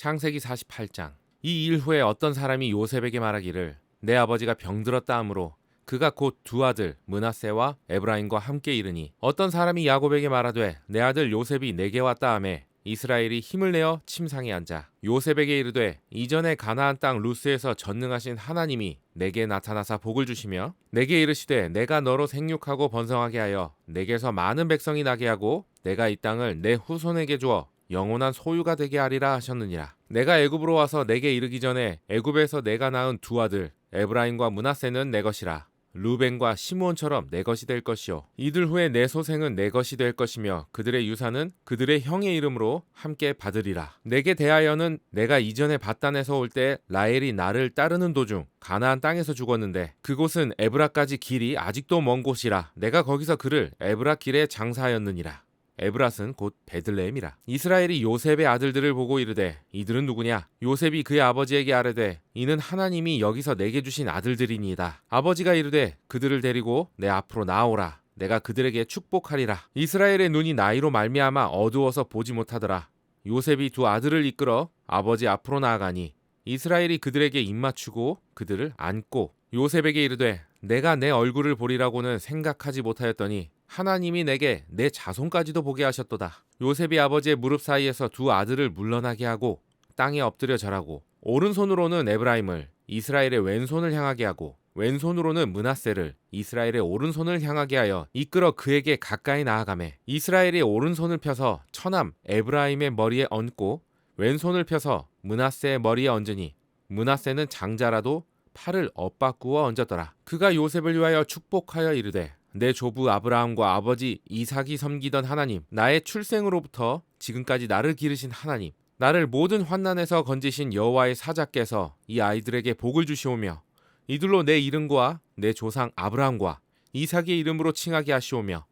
창세기 48장. 이 일 후에 어떤 사람이 요셉에게 말하기를 내 아버지가 병들었다 하므로 그가 곧 두 아들 므낫세와 에브라임과 함께 이르니 어떤 사람이 야곱에게 말하되 내 아들 요셉이 내게 왔다 하매 이스라엘이 힘을 내어 침상에 앉아 요셉에게 이르되 이전에 가나안 땅 루스에서 전능하신 하나님이 내게 나타나사 복을 주시며 내게 이르시되 내가 너로 생육하고 번성하게 하여 내게서 많은 백성이 나게 하고 내가 이 땅을 내 후손에게 주어 영원한 소유가 되게 하리라 하셨느니라. 내가 애굽으로 와서 내게 이르기 전에 애굽에서 내가 낳은 두 아들 에브라임과 므낫세는 내 것이라. 루벤과 시므온처럼 내 것이 될 것이요 이들 후에 내 소생은 내 것이 될 것이며 그들의 유산은 그들의 형의 이름으로 함께 받으리라. 내게 대하여는 내가 이전에 밧단에서 올 때 라헬이 나를 따르는 도중 가나안 땅에서 죽었는데 그곳은 에브라까지 길이 아직도 먼 곳이라. 내가 거기서 그를 에브라 길에 장사하였느니라. 에브랏은 곧 베들레헴이라. 이스라엘이 요셉의 아들들을 보고 이르되 이들은 누구냐? 요셉이 그의 아버지에게 아뢰되 이는 하나님이 여기서 내게 주신 아들들이니이다. 아버지가 이르되 그들을 데리고 내 앞으로 나아오라. 내가 그들에게 축복하리라. 이스라엘의 눈이 나이로 말미암아 어두워서 보지 못하더라. 요셉이 두 아들을 이끌어 아버지 앞으로 나아가니 이스라엘이 그들에게 입맞추고 그들을 안고 요셉에게 이르되 내가 내 얼굴을 보리라고는 생각하지 못하였더니 하나님이 내게 내 자손까지도 보게 하셨도다. 요셉이 아버지의 무릎 사이에서 두 아들을 물러나게 하고 땅에 엎드려 절하고 오른손으로는 에브라임을 이스라엘의 왼손을 향하게 하고 왼손으로는 므낫세를 이스라엘의 오른손을 향하게 하여 이끌어 그에게 가까이 나아가매 이스라엘이 오른손을 펴서 처남 에브라임의 머리에 얹고 왼손을 펴서 므낫세의 머리에 얹으니 므낫세는 장자라도 팔을 엇바꾸어 얹었더라. 그가 요셉을 위하여 축복하여 이르되 내 조부 아브라함과 아버지 이삭이 섬기던 하나님, 나의 출생으로부터 지금까지 나를 기르신 하나님, 나를 모든 환난에서 건지신 여호와의 사자께서 이 아이들에게 복을 주시오며 이들로 내 이름과 내 조상 아브라함과 이삭의 이름으로 칭하게 하시오며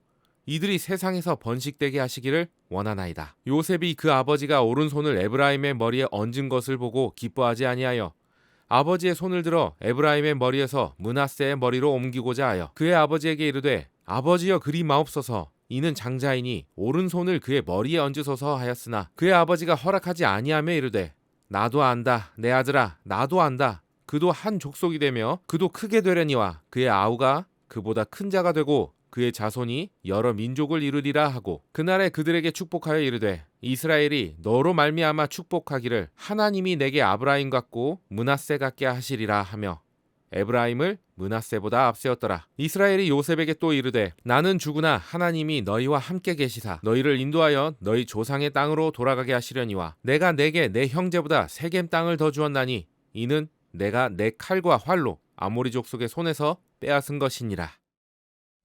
이들이 세상에서 번식되게 하시기를 원하나이다. 요셉이 그 아버지가 오른손을 에브라임의 머리에 얹은 것을 보고 기뻐하지 아니하여 아버지의 손을 들어 에브라임의 머리에서 므낫세의 머리로 옮기고자 하여 그의 아버지에게 이르되 아버지여 그리 마옵소서. 이는 장자이니 오른손을 그의 머리에 얹으소서 하였으나 그의 아버지가 허락하지 아니하며 이르되 나도 안다 내 아들아 나도 안다. 그도 한 족속이 되며 그도 크게 되려니와 그의 아우가 그보다 큰 자가 되고 그의 자손이 여러 민족을 이루리라 하고 그날에 그들에게 축복하여 이르되 이스라엘이 너로 말미암아 축복하기를 하나님이 내게 아브라임 같고 므낫세 같게 하시리라 하며 에브라임을 므낫세보다 앞세웠더라. 이스라엘이 요셉에게 또 이르되 나는 죽으나 하나님이 너희와 함께 계시사 너희를 인도하여 너희 조상의 땅으로 돌아가게 하시려니와 내가 내게 내 형제보다 세겜 땅을 더 주었나니 이는 내가 내 칼과 활로 아모리 족속의 손에서 빼앗은 것이니라.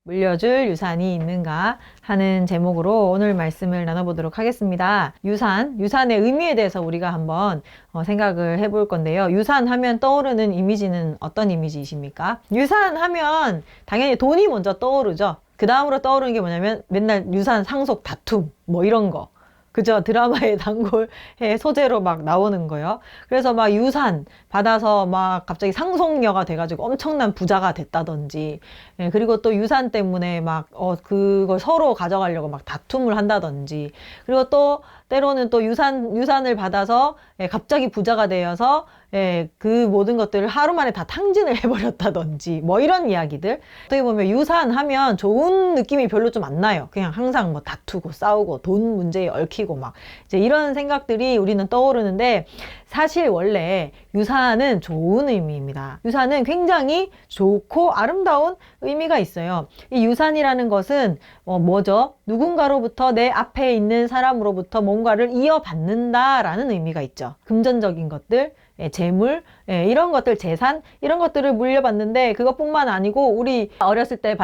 물려줄 유산이 있는가 하는 제목으로 오늘 말씀을 나눠보도록 하겠습니다. 유산의 의미에 대해서 우리가 한번 생각을 해볼 건데요. 유산하면 떠오르는 이미지는 어떤 이미지이십니까? 유산하면 당연히 돈이 먼저 떠오르죠. 그 다음으로 떠오르는 게 뭐냐면 맨날 유산 상속 다툼 뭐 이런 거. 그죠? 드라마의 단골의 소재로 막 나오는 거요. 그래서 막 유산 받아서 막 갑자기 상속녀가 돼가지고 엄청난 부자가 됐다든지, 예, 그리고 또 유산 때문에 막, 그걸 서로 가져가려고 막 다툼을 한다든지, 그리고 또 때로는 또 유산을 받아서, 예, 갑자기 부자가 되어서, 예, 그 모든 것들을 하루 만에 다 탕진을 해버렸다든지, 뭐 이런 이야기들. 어떻게 보면 유산하면 좋은 느낌이 별로 좀 안 나요. 그냥 항상 뭐 다투고 싸우고 돈 문제에 얽히고 막 이제 이런 생각들이 우리는 떠오르는데 사실 원래 유산은 좋은 의미입니다. 유산은 굉장히 좋고 아름다운 의미가 있어요. 이 유산이라는 것은 뭐죠? 누군가로부터 내 앞에 있는 사람으로부터 뭔가를 이어받는다라는 의미가 있죠. 금전적인 것들, 재물, 이런 것들, 재산, 이런 것들을 물려받는데 그것뿐만 아니고 우리 어렸을 때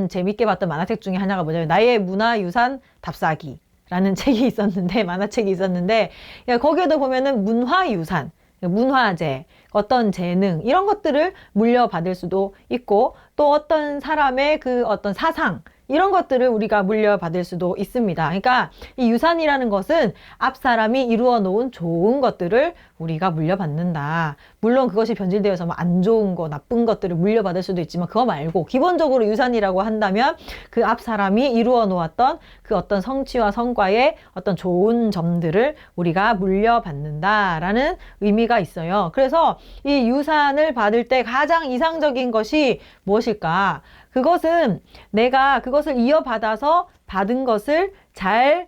재밌게 봤던 만화책 중에 하나가 뭐냐면 나의 문화유산 답사기 라는 책이 있었는데, 만화책이 있었는데, 거기에도 보면은 문화유산, 문화재, 어떤 재능, 이런 것들을 물려받을 수도 있고, 또 어떤 사람의 그 어떤 사상, 이런 것들을 우리가 물려받을 수도 있습니다. 그러니까 이 유산이라는 것은 앞 사람이 이루어 놓은 좋은 것들을 우리가 물려받는다. 물론 그것이 변질되어서 뭐 안 좋은 거, 나쁜 것들을 물려받을 수도 있지만 그거 말고 기본적으로 유산이라고 한다면 그 앞 사람이 이루어 놓았던 그 어떤 성취와 성과의 어떤 좋은 점들을 우리가 물려받는다라는 의미가 있어요. 그래서 이 유산을 받을 때 가장 이상적인 것이 무엇일까? 그것은 내가 그것을 이어받아서 받은 것을 잘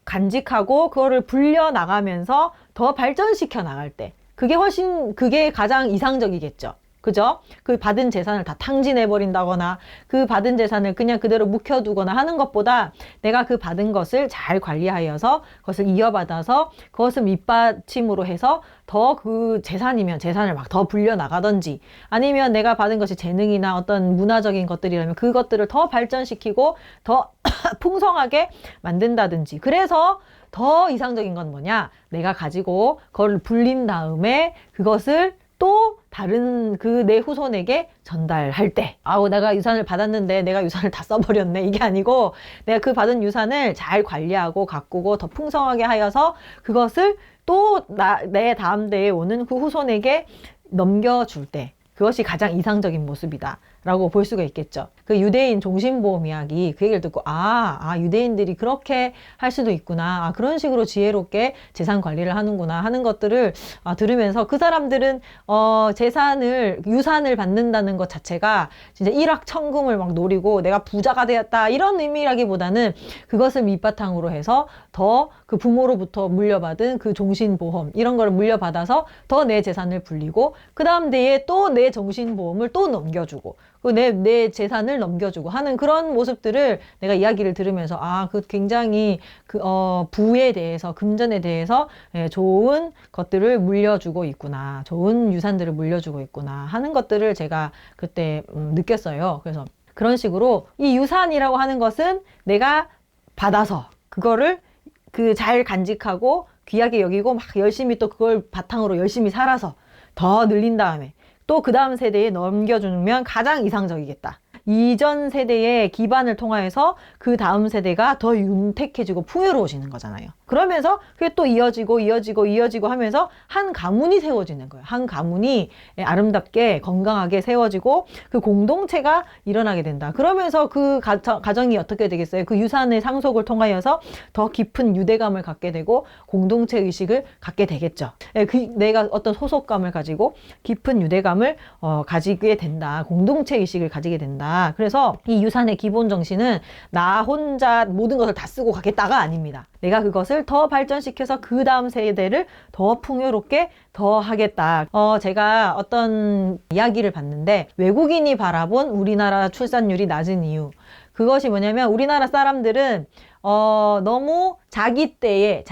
간직하고 그거를 불려나가면서 더 발전시켜 나갈 때 그게 가장 이상적이겠죠. 그죠? 그 받은 재산을 다 탕진해버린다거나 그 받은 재산을 그냥 그대로 묵혀두거나 하는 것보다 내가 그 받은 것을 잘 관리하여서 그것을 이어받아서 그것을 밑받침으로 해서 더 그 재산이면 재산을 막 더 불려나가든지 아니면 내가 받은 것이 재능이나 어떤 문화적인 것들이라면 그것들을 더 발전시키고 더 풍성하게 만든다든지 그래서 더 이상적인 건 뭐냐? 내가 가지고 그걸 불린 다음에 그것을 또 다른 그 내 후손에게 전달할 때 아우 내가 유산을 받았는데 내가 유산을 다 써버렸네 이게 아니고 내가 그 받은 유산을 잘 관리하고 가꾸고 더 풍성하게 하여서 그것을 또 내 다음 대에 오는 그 후손에게 넘겨줄 때 그것이 가장 이상적인 모습이다 라고 볼 수가 있겠죠. 그 유대인 종신보험 이야기 그 얘기를 듣고 유대인들이 그렇게 할 수도 있구나. 그런 식으로 지혜롭게 재산 관리를 하는구나 하는 것들을 들으면서 그 사람들은 유산을 받는다는 것 자체가 진짜 일확천금을 막 노리고 내가 부자가 되었다 이런 의미라기보다는 그것을 밑바탕으로 해서 더 그 부모로부터 물려받은 그 종신보험 이런 거를 물려받아서 더 내 재산을 불리고 그 다음 대에 또 내 종신보험을 또 넘겨주고 내 재산을 넘겨주고 하는 그런 모습들을 내가 이야기를 들으면서 그 굉장히 부에 대해서 금전에 대해서 좋은 것들을 물려주고 있구나 좋은 유산들을 물려주고 있구나 하는 것들을 제가 그때 느꼈어요. 그래서 그런 식으로 이 유산이라고 하는 것은 내가 받아서 그거를 잘 간직하고 귀하게 여기고 막 열심히 또 그걸 바탕으로 열심히 살아서 더 늘린 다음에 또 그 다음 세대에 넘겨주면 가장 이상적이겠다. 이전 세대의 기반을 통하여서 그 다음 세대가 더 윤택해지고 풍요로워지는 거잖아요. 그러면서 그게 또 이어지고 하면서 한 가문이 세워지는 거예요. 한 가문이 아름답게 건강하게 세워지고 그 공동체가 일어나게 된다. 그러면서 그 가정이 어떻게 되겠어요? 그 유산의 상속을 통하여서 더 깊은 유대감을 갖게 되고 공동체 의식을 갖게 되겠죠. 내가 어떤 소속감을 가지고 깊은 유대감을 가지게 된다. 공동체 의식을 가지게 된다. 그래서 이 유산의 기본 정신은 나 혼자 모든 것을 다 쓰고 가겠다가 아닙니다. 내가 그것을 더 발전시켜서 그 다음 세대를 더 풍요롭게 더 하겠다. 제가 어떤 이야기를 봤는데 외국인이 바라본 우리나라 출산율이 낮은 이유 그것이 뭐냐면 우리나라 사람들은 너무 자기 대에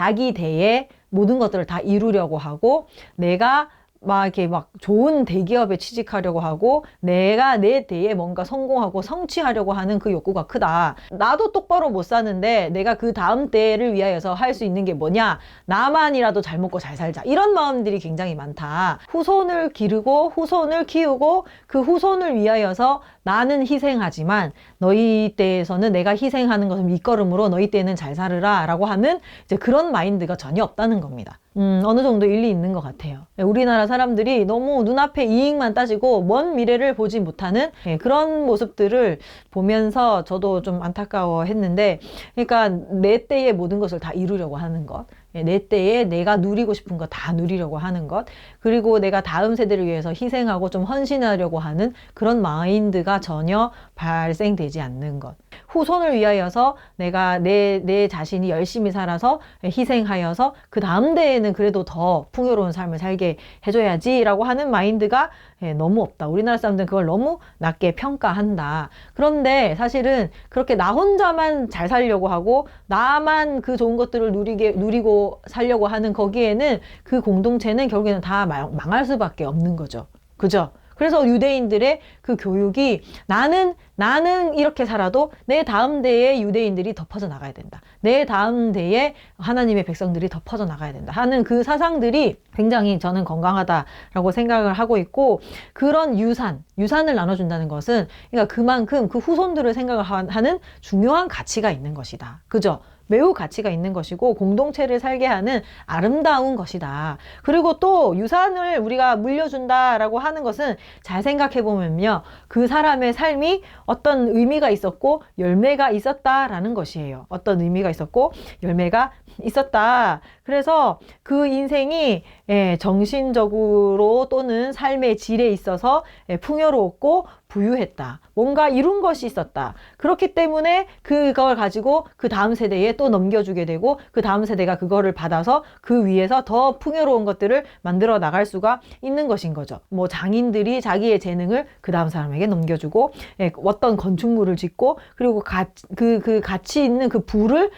모든 것들을 다 이루려고 하고 내가 이렇게 좋은 대기업에 취직하려고 하고 내가 내 대에 뭔가 성공하고 성취하려고 하는 그 욕구가 크다. 나도 똑바로 못 사는데 내가 그 다음 대를 위하여서 할 수 있는 게 뭐냐? 나만이라도 잘 먹고 잘 살자. 이런 마음들이 굉장히 많다. 후손을 기르고 후손을 키우고 그 후손을 위하여서 나는 희생하지만 너희 때에서는 내가 희생하는 것을 밑거름으로 너희 때는 잘 살으라 라고 하는 이제 그런 마인드가 전혀 없다는 겁니다. 어느 정도 일리 있는 것 같아요. 우리나라 사람들이 너무 눈앞에 이익만 따지고 먼 미래를 보지 못하는 그런 모습들을 보면서 저도 좀 안타까워했는데 그러니까 내 때의 모든 것을 다 이루려고 하는 것 내 때에 내가 누리고 싶은 거 다 누리려고 하는 것 그리고 내가 다음 세대를 위해서 희생하고 좀 헌신하려고 하는 그런 마인드가 전혀 발생되지 않는 것 후손을 위하여서 내가 내 자신이 열심히 살아서 희생하여서 그 다음 대에는 그래도 더 풍요로운 삶을 살게 해줘야지 라고 하는 마인드가 너무 없다. 우리나라 사람들은 그걸 너무 낮게 평가한다. 그런데 사실은 그렇게 나 혼자만 잘 살려고 하고 나만 그 좋은 것들을 누리고 살려고 하는 거기에는 그 공동체는 결국에는 다 망할 수밖에 없는 거죠. 그죠? 그래서 유대인들의 그 교육이 나는 이렇게 살아도 내 다음 대의 유대인들이 더 퍼져나가야 된다. 내 다음 대의 하나님의 백성들이 더 퍼져나가야 된다 하는 그 사상들이 굉장히 저는 건강하다라고 생각을 하고 있고, 그런 유산을 나눠준다는 것은 그러니까 그만큼 그 후손들을 생각을 하는 중요한 가치가 있는 것이다. 그죠? 매우 가치가 있는 것이고 공동체를 살게 하는 아름다운 것이다. 그리고 또 유산을 우리가 물려준다라고 하는 것은 잘 생각해 보면요, 그 사람의 삶이 어떤 의미가 있었고 열매가 있었다라는 것이에요. 어떤 의미가 있었고 열매가 있었다. 그래서 그 인생이 정신적으로 또는 삶의 질에 있어서 풍요로웠고 부유했다. 뭔가 이룬 것이 있었다. 그렇기 때문에 그걸 가지고 그 다음 세대에 또 넘겨주게 되고 그 다음 세대가 그거를 받아서 그 위에서 더 풍요로운 것들을 만들어 나갈 수가 있는 것인 거죠. 뭐 장인들이 자기의 재능을 그 다음 사람에게 넘겨주고 어떤 건축물을 짓고 그리고 그 가치 있는 그 부를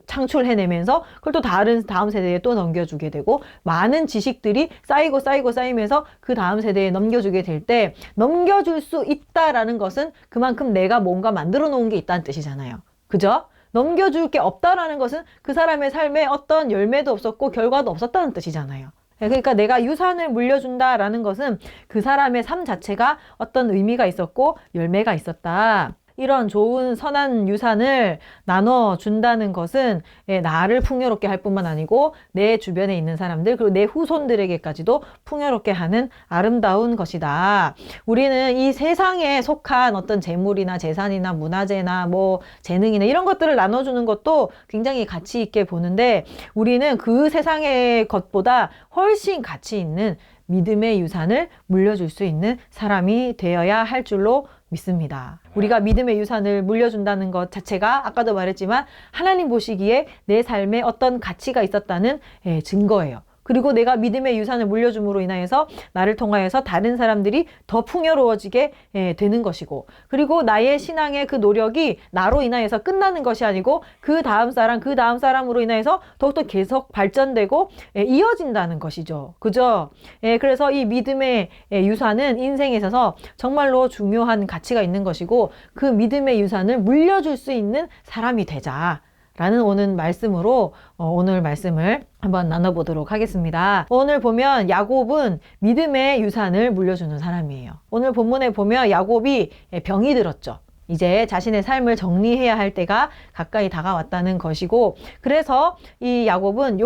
창출해내면서 그걸 또 다음 세대에 또 넘겨주게 되고 많은 지식들이 쌓이면서 그 다음 세대에 넘겨주게 될 때 넘겨줄 수 있다라는 것은 그만큼 내가 뭔가 만들어 놓은 게 있다는 뜻이잖아요. 그죠? 넘겨줄 게 없다라는 것은 그 사람의 삶에 어떤 열매도 없었고 결과도 없었다는 뜻이잖아요. 그러니까 내가 유산을 물려준다라는 것은 그 사람의 삶 자체가 어떤 의미가 있었고 열매가 있었다. 이런 좋은 선한 유산을 나눠준다는 것은 나를 풍요롭게 할 뿐만 아니고 내 주변에 있는 사람들 그리고 내 후손들에게까지도 풍요롭게 하는 아름다운 것이다. 우리는 이 세상에 속한 어떤 재물이나 재산이나 문화재나 뭐 재능이나 이런 것들을 나눠주는 것도 굉장히 가치 있게 보는데 우리는 그 세상의 것보다 훨씬 가치 있는 믿음의 유산을 물려줄 수 있는 사람이 되어야 할 줄로 믿습니다. 우리가 믿음의 유산을 물려준다는 것 자체가 아까도 말했지만 하나님 보시기에 내 삶에 어떤 가치가 있었다는 증거예요. 그리고 내가 믿음의 유산을 물려줌으로 인하여서 나를 통하여서 다른 사람들이 더 풍요로워지게 되는 것이고 그리고 나의 신앙의 그 노력이 나로 인하여서 끝나는 것이 아니고 그 다음 사람으로 인하여서 더욱더 계속 발전되고 이어진다는 것이죠. 그죠? 그래서 이 믿음의 유산은 인생에 있어서 정말로 중요한 가치가 있는 것이고 그 믿음의 유산을 물려줄 수 있는 사람이 되자. 라는 오늘 말씀으로 오늘 말씀을 한번 나눠보도록 하겠습니다. 오늘 보면 야곱은 믿음의 유산을 물려주는 사람이에요. 오늘 본문에 보면 야곱이 병이 들었죠. 이제 자신의 삶을 정리해야 할 때가 가까이 다가왔다는 것이고 그래서 이 야곱은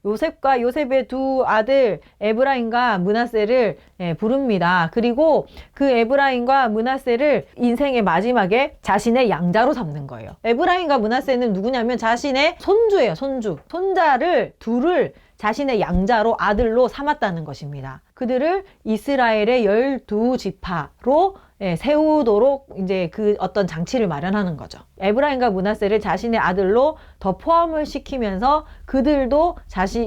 요셉과 요셉의 두 아들 에브라임과 므낫세를 부릅니다. 그리고 그 에브라임과 므낫세를 인생의 마지막에 자신의 양자로 삼는 거예요. 에브라임과 므낫세는 누구냐면 자신의 손주예요. 손자를 둘을 자신의 양자로 아들로 삼았다는 것입니다. 그들을 이스라엘의 12지파로 세우도록 이제 그 어떤 장치를 마련하는 거죠. 에브라임과 므낫세를 자신의 아들로 더 포함을 시키면서 그들도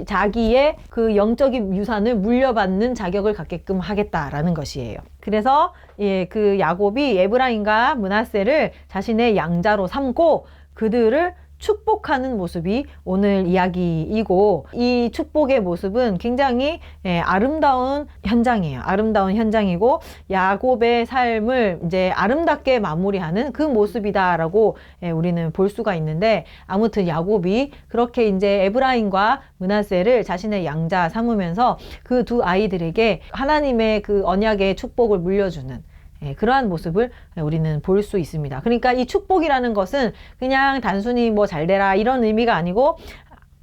자기의 그 영적인 유산을 물려받는 자격을 갖게끔 하겠다라는 것이에요. 그래서 그 야곱이 에브라임과 므낫세를 자신의 양자로 삼고 그들을 축복하는 모습이 오늘 이야기이고 이 축복의 모습은 굉장히 아름다운 현장이에요. 아름다운 현장이고 야곱의 삶을 이제 아름답게 마무리하는 그 모습이다라고 우리는 볼 수가 있는데 아무튼 야곱이 그렇게 이제 에브라임과 므낫세를 자신의 양자 삼으면서 그 두 아이들에게 하나님의 그 언약의 축복을 물려주는 그러한 모습을 우리는 볼 수 있습니다. 그러니까 이 축복이라는 것은 그냥 단순히 뭐 잘되라 이런 의미가 아니고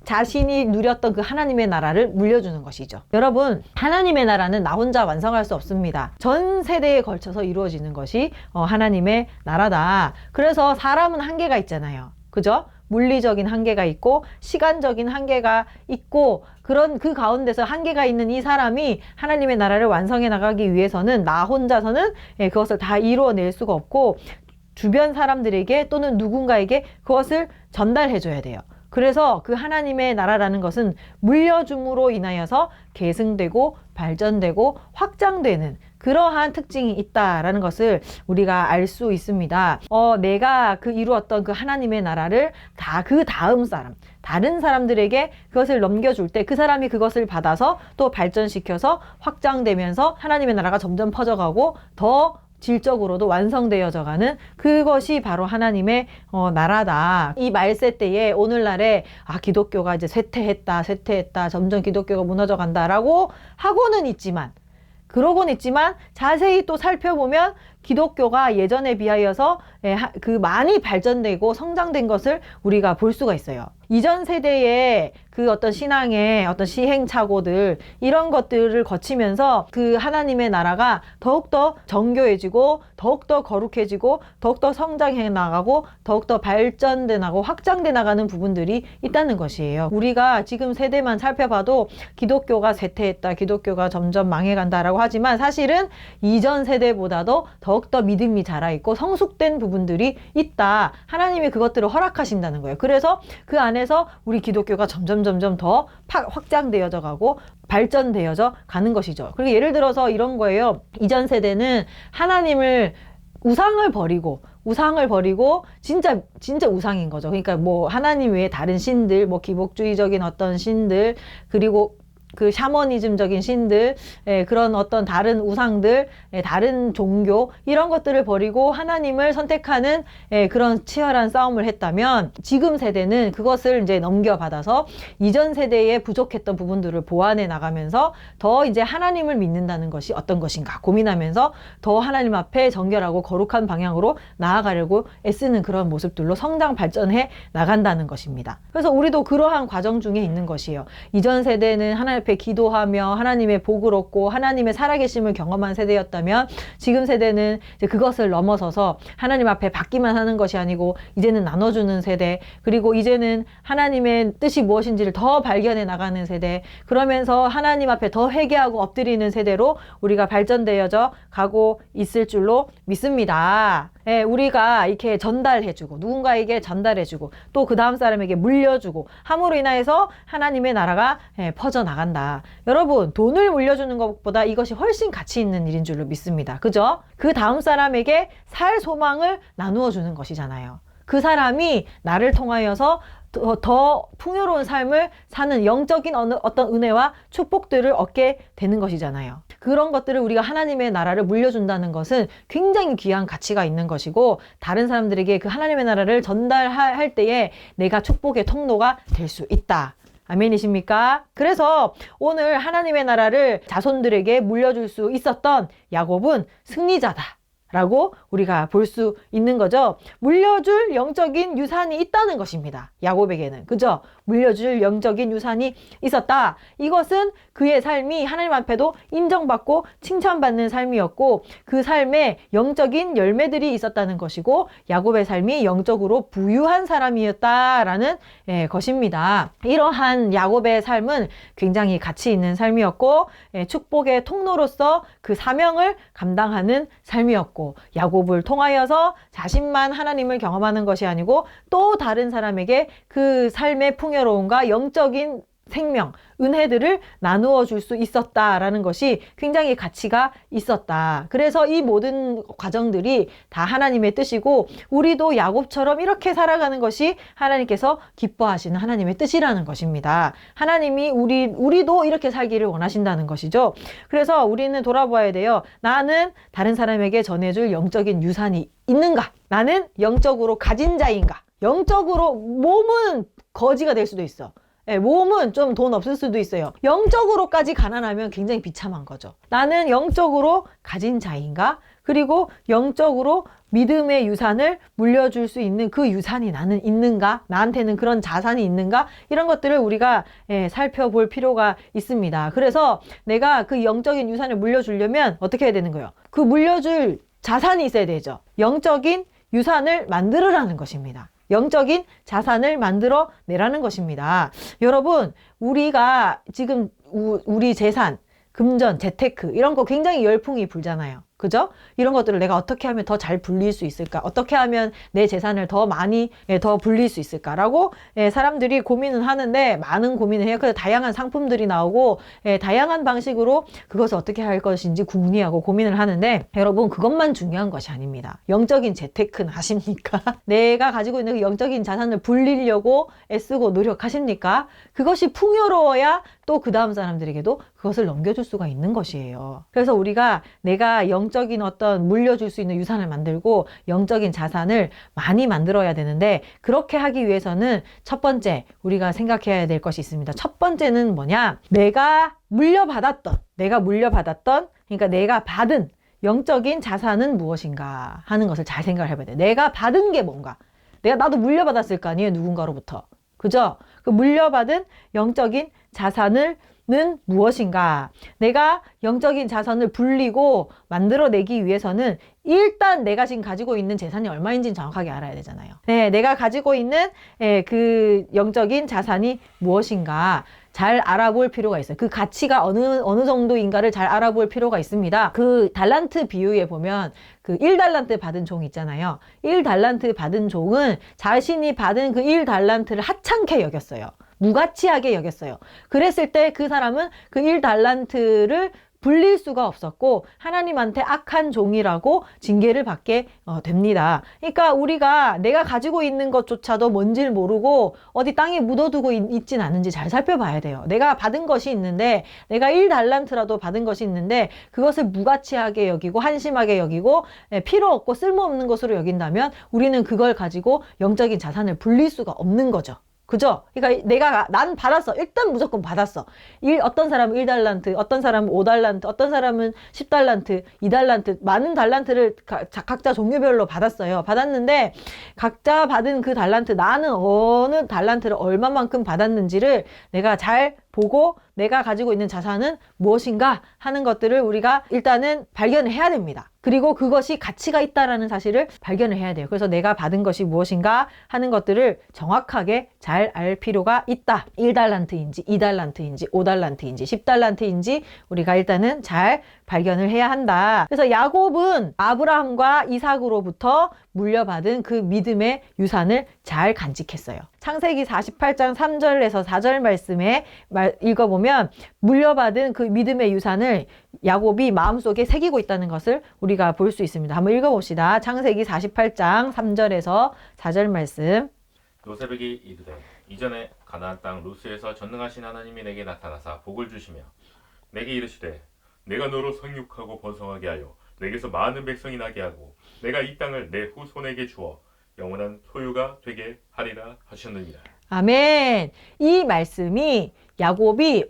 자신이 누렸던 그 하나님의 나라를 물려주는 것이죠. 여러분, 하나님의 나라는 나 혼자 완성할 수 없습니다. 전 세대에 걸쳐서 이루어지는 것이 하나님의 나라다. 그래서 사람은 한계가 있잖아요. 그죠? 물리적인 한계가 있고 시간적인 한계가 있고 그런 그 가운데서 한계가 있는 이 사람이 하나님의 나라를 완성해 나가기 위해서는 나 혼자서는 그것을 다 이루어낼 수가 없고 주변 사람들에게 또는 누군가에게 그것을 전달해 줘야 돼요. 그래서 그 하나님의 나라라는 것은 물려줌으로 인하여서 계승되고 발전되고 확장되는 그러한 특징이 있다라는 것을 우리가 알 수 있습니다. 내가 이루었던 그 하나님의 나라를 그 다음 사람, 다른 사람들에게 그것을 넘겨줄 때 그 사람이 그것을 받아서 또 발전시켜서 확장되면서 하나님의 나라가 점점 퍼져가고 더 질적으로도 완성되어져 가는 그것이 바로 하나님의 나라다. 이 말세 때에 오늘날에 기독교가 이제 쇠퇴했다 점점 기독교가 무너져 간다라고 하고는 있지만, 그러곤 있지만 자세히 또 살펴보면 기독교가 예전에 비하여서 그 많이 발전되고 성장된 것을 우리가 볼 수가 있어요. 이전 세대의 그 어떤 신앙의 어떤 시행착오들, 이런 것들을 거치면서 그 하나님의 나라가 더욱더 정교해지고 더욱더 거룩해지고 더욱더 성장해 나가고 더욱더 발전돼 나가고 확장돼 나가는 부분들이 있다는 것이에요. 우리가 지금 세대만 살펴봐도 기독교가 쇠퇴했다, 기독교가 점점 망해간다라고 하지만 사실은 이전 세대보다도 더욱더 믿음이 자라있고 성숙된 부분들이 있다. 하나님이 그것들을 허락하신다는 거예요. 그래서 그 안에서 우리 기독교가 점점 더 확장되어져 가고 발전되어져 가는 것이죠. 그리고 예를 들어서 이런 거예요. 이전 세대는 하나님을 우상을 버리고 진짜 우상인 거죠. 그러니까 뭐 하나님 외에 다른 신들, 뭐 기복주의적인 어떤 신들, 그리고 그 샤머니즘적인 신들, 그런 어떤 다른 우상들, 다른 종교, 이런 것들을 버리고 하나님을 선택하는 그런 치열한 싸움을 했다면, 지금 세대는 그것을 이제 넘겨받아서 이전 세대에 부족했던 부분들을 보완해 나가면서 더 이제 하나님을 믿는다는 것이 어떤 것인가 고민하면서 더 하나님 앞에 정결하고 거룩한 방향으로 나아가려고 애쓰는 그런 모습들로 성장 발전해 나간다는 것입니다. 그래서 우리도 그러한 과정 중에 있는 것이에요. 이전 세대는 하나님 앞에 기도하며 하나님의 복을 얻고 하나님의 살아계심을 경험한 세대였다면, 지금 세대는 이제 그것을 넘어서서 하나님 앞에 받기만 하는 것이 아니고 이제는 나눠주는 세대, 그리고 이제는 하나님의 뜻이 무엇인지를 더 발견해 나가는 세대, 그러면서 하나님 앞에 더 회개하고 엎드리는 세대로 우리가 발전되어져 가고 있을 줄로 믿습니다. 우리가 이렇게 전달해주고 누군가에게 전달해주고 또 그 다음 사람에게 물려주고 함으로 인하여서 하나님의 나라가 퍼져나간다. 여러분, 돈을 물려주는 것보다 이것이 훨씬 가치 있는 일인 줄로 믿습니다. 그죠? 그 다음 사람에게 살 소망을 나누어 주는 것이잖아요. 그 사람이 나를 통하여서 더 풍요로운 삶을 사는 영적인 어떤 은혜와 축복들을 얻게 되는 것이잖아요. 그런 것들을 우리가 하나님의 나라를 물려준다는 것은 굉장히 귀한 가치가 있는 것이고, 다른 사람들에게 그 하나님의 나라를 전달할 때에 내가 축복의 통로가 될 수 있다. 아멘이십니까? 그래서 오늘 하나님의 나라를 자손들에게 물려줄 수 있었던 야곱은 승리자다 라고 우리가 볼 수 있는 거죠. 물려줄 영적인 유산이 있다는 것입니다. 야곱에게는. 그죠? 물려줄 영적인 유산이 있었다. 이것은 그의 삶이 하나님 앞에도 인정받고 칭찬받는 삶이었고, 그 삶에 영적인 열매들이 있었다는 것이고, 야곱의 삶이 영적으로 부유한 사람이었다라는 것입니다. 이러한 야곱의 삶은 굉장히 가치 있는 삶이었고, 축복의 통로로서 그 사명을 감당하는 삶이었고, 야곱을 통하여서 자신만 하나님을 경험하는 것이 아니고 또 다른 사람에게 그 삶의 풍요로움과 영적인 생명, 은혜들을 나누어 줄 수 있었다라는 것이 굉장히 가치가 있었다. 그래서 이 모든 과정들이 다 하나님의 뜻이고, 우리도 야곱처럼 이렇게 살아가는 것이 하나님께서 기뻐하시는 하나님의 뜻이라는 것입니다. 하나님이 우리도 이렇게 살기를 원하신다는 것이죠. 그래서 우리는 돌아봐야 돼요. 나는 다른 사람에게 전해줄 영적인 유산이 있는가? 나는 영적으로 가진 자인가? 영적으로 몸은 거지가 될 수도 있어. 몸은 좀 돈 없을 수도 있어요. 영적으로까지 가난하면 굉장히 비참한 거죠. 나는 영적으로 가진 자인가? 그리고 영적으로 믿음의 유산을 물려줄 수 있는 그 유산이 나는 있는가? 나한테는 그런 자산이 있는가? 이런 것들을 우리가 살펴볼 필요가 있습니다. 그래서 내가 그 영적인 유산을 물려주려면 어떻게 해야 되는 거예요? 그 물려줄 자산이 있어야 되죠. 영적인 유산을 만들으라는 것입니다. 영적인 자산을 만들어 내라는 것입니다. 여러분, 우리가 지금 우리 재산, 금전, 재테크 이런 거 굉장히 열풍이 불잖아요. 그죠? 이런 것들을 내가 어떻게 하면 더 잘 불릴 수 있을까? 어떻게 하면 내 재산을 더 많이 더 불릴 수 있을까라고 사람들이 고민은 하는데, 많은 고민을 해요. 그래서 다양한 상품들이 나오고 다양한 방식으로 그것을 어떻게 할 것인지 궁리하고 고민을 하는데, 여러분, 그것만 중요한 것이 아닙니다. 영적인 재테크는 하십니까? 내가 가지고 있는 그 영적인 자산을 불리려고 애쓰고 노력하십니까? 그것이 풍요로워야 또 그 다음 사람들에게도 그것을 넘겨줄 수가 있는 것이에요. 그래서 우리가 내가 영적인 어떤 물려줄 수 있는 유산을 만들고 영적인 자산을 많이 만들어야 되는데, 그렇게 하기 위해서는 첫 번째 우리가 생각해야 될 것이 있습니다. 첫 번째는 뭐냐? 내가 물려받았던, 그러니까 내가 받은 영적인 자산은 무엇인가 하는 것을 잘 생각을 해봐야 돼. 내가 받은 게 뭔가. 나도 물려받았을 거 아니에요, 누군가로부터. 그죠? 그 물려받은 영적인 자산은 무엇인가? 내가 영적인 자산을 불리고 만들어내기 위해서는 일단 내가 지금 가지고 있는 재산이 얼마인지는 정확하게 알아야 되잖아요. 네, 내가 가지고 있는 그 영적인 자산이 무엇인가 잘 알아볼 필요가 있어요. 그 가치가 어느 정도인가를 잘 알아볼 필요가 있습니다. 그 달란트 비유에 보면 그 1달란트 받은 종 있잖아요. 1달란트 받은 종은 자신이 받은 그 1달란트를 하찮게 여겼어요. 무가치하게 여겼어요. 그랬을 때 그 사람은 그 1달란트를 불릴 수가 없었고 하나님한테 악한 종이라고 징계를 받게 됩니다. 그러니까 우리가 내가 가지고 있는 것조차도 뭔지를 모르고 어디 땅에 묻어두고 있진 않은지 잘 살펴봐야 돼요. 내가 받은 것이 있는데, 내가 1달란트라도 받은 것이 있는데 그것을 무가치하게 여기고 한심하게 여기고 필요 없고 쓸모없는 것으로 여긴다면 우리는 그걸 가지고 영적인 자산을 불릴 수가 없는 거죠. 그죠? 그러니까 난 받았어. 일단 무조건 받았어. 어떤 사람은 1달란트, 어떤 사람은 5달란트, 어떤 사람은 10달란트, 2달란트, 많은 달란트를 각자 종류별로 받았어요. 받았는데 각자 받은 그 달란트, 나는 어느 달란트를 얼마만큼 받았는지를 내가 잘 보고 내가 가지고 있는 자산은 무엇인가 하는 것들을 우리가 일단은 발견을 해야 됩니다. 그리고 그것이 가치가 있다라는 사실을 발견을 해야 돼요. 그래서 내가 받은 것이 무엇인가 하는 것들을 정확하게 잘 알 필요가 있다. 1달란트인지 2달란트인지 5달란트인지 10달란트인지 우리가 일단은 잘 발견을 해야 한다. 그래서 야곱은 아브라함과 이삭으로부터 물려받은 그 믿음의 유산을 잘 간직했어요. 창세기 48장 3절에서 4절 말씀에 읽어보면 물려받은 그 믿음의 유산을 야곱이 마음속에 새기고 있다는 것을 우리가 볼 수 있습니다. 한번 읽어봅시다. 창세기 48장 3절에서 4절 말씀. 요셉에게 이르되 이전에 가나안 땅 루스에서 전능하신 하나님이 내게 나타나사 복을 주시며 내게 이르시되 내가 너로 성육하고 번성하게 하여 내게서 많은 백성이 나게 하고 내가 이 땅을 내 후손에게 주어 영원한 소유가 되게 하리라 하셨느니라. 아멘. 이 말씀이 야곱이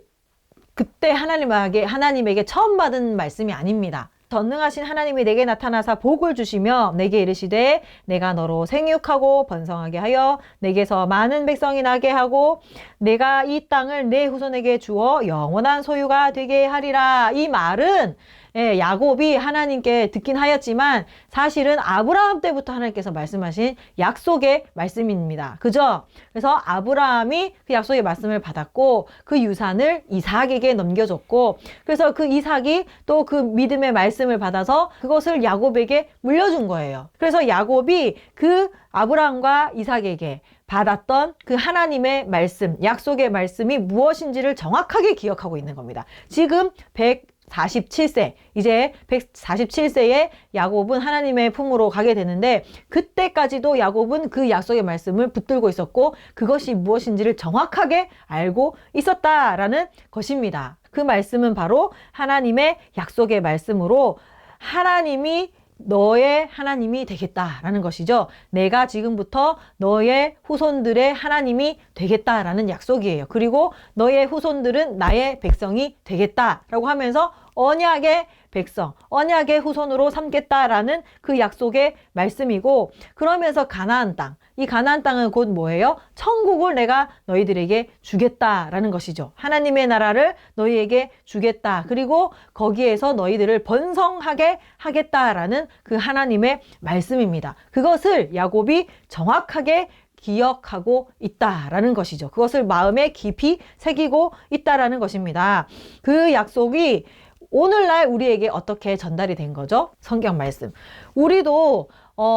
그때 하나님에게 처음 받은 말씀이 아닙니다. 전능하신 하나님이 내게 나타나사 복을 주시며 내게 이르시되 내가 너로 생육하고 번성하게 하여 내게서 많은 백성이 나게 하고 내가 이 땅을 내 후손에게 주어 영원한 소유가 되게 하리라. 이 말은 야곱이 하나님께 듣긴 하였지만 사실은 아브라함 때부터 하나님께서 말씀하신 약속의 말씀입니다. 그죠? 그래서 아브라함이 그 약속의 말씀을 받았고 그 유산을 이삭에게 넘겨줬고, 그래서 그 이삭이 또 그 믿음의 말씀을 받아서 그것을 야곱에게 물려준 거예요. 그래서 야곱이 그 아브라함과 이삭에게 받았던 그 하나님의 말씀, 약속의 말씀이 무엇인지를 정확하게 기억하고 있는 겁니다. 지금 147세, 이제 147세에 야곱은 하나님의 품으로 가게 되는데 그때까지도 야곱은 그 약속의 말씀을 붙들고 있었고 그것이 무엇인지를 정확하게 알고 있었다라는 것입니다. 그 말씀은 바로 하나님의 약속의 말씀으로 하나님이 너의 하나님이 되겠다라는 것이죠. 내가 지금부터 너의 후손들의 하나님이 되겠다라는 약속이에요. 그리고 너의 후손들은 나의 백성이 되겠다라고 하면서 언약의 백성, 언약의 후손으로 삼겠다라는 그 약속의 말씀이고, 그러면서 가나안 땅, 이 가나안 땅은 곧 뭐예요? 천국을 내가 너희들에게 주겠다라는 것이죠. 하나님의 나라를 너희에게 주겠다. 그리고 거기에서 너희들을 번성하게 하겠다라는 그 하나님의 말씀입니다. 그것을 야곱이 정확하게 기억하고 있다라는 것이죠. 그것을 마음에 깊이 새기고 있다라는 것입니다. 그 약속이 오늘날 우리에게 어떻게 전달이 된 거죠? 성경 말씀. 우리도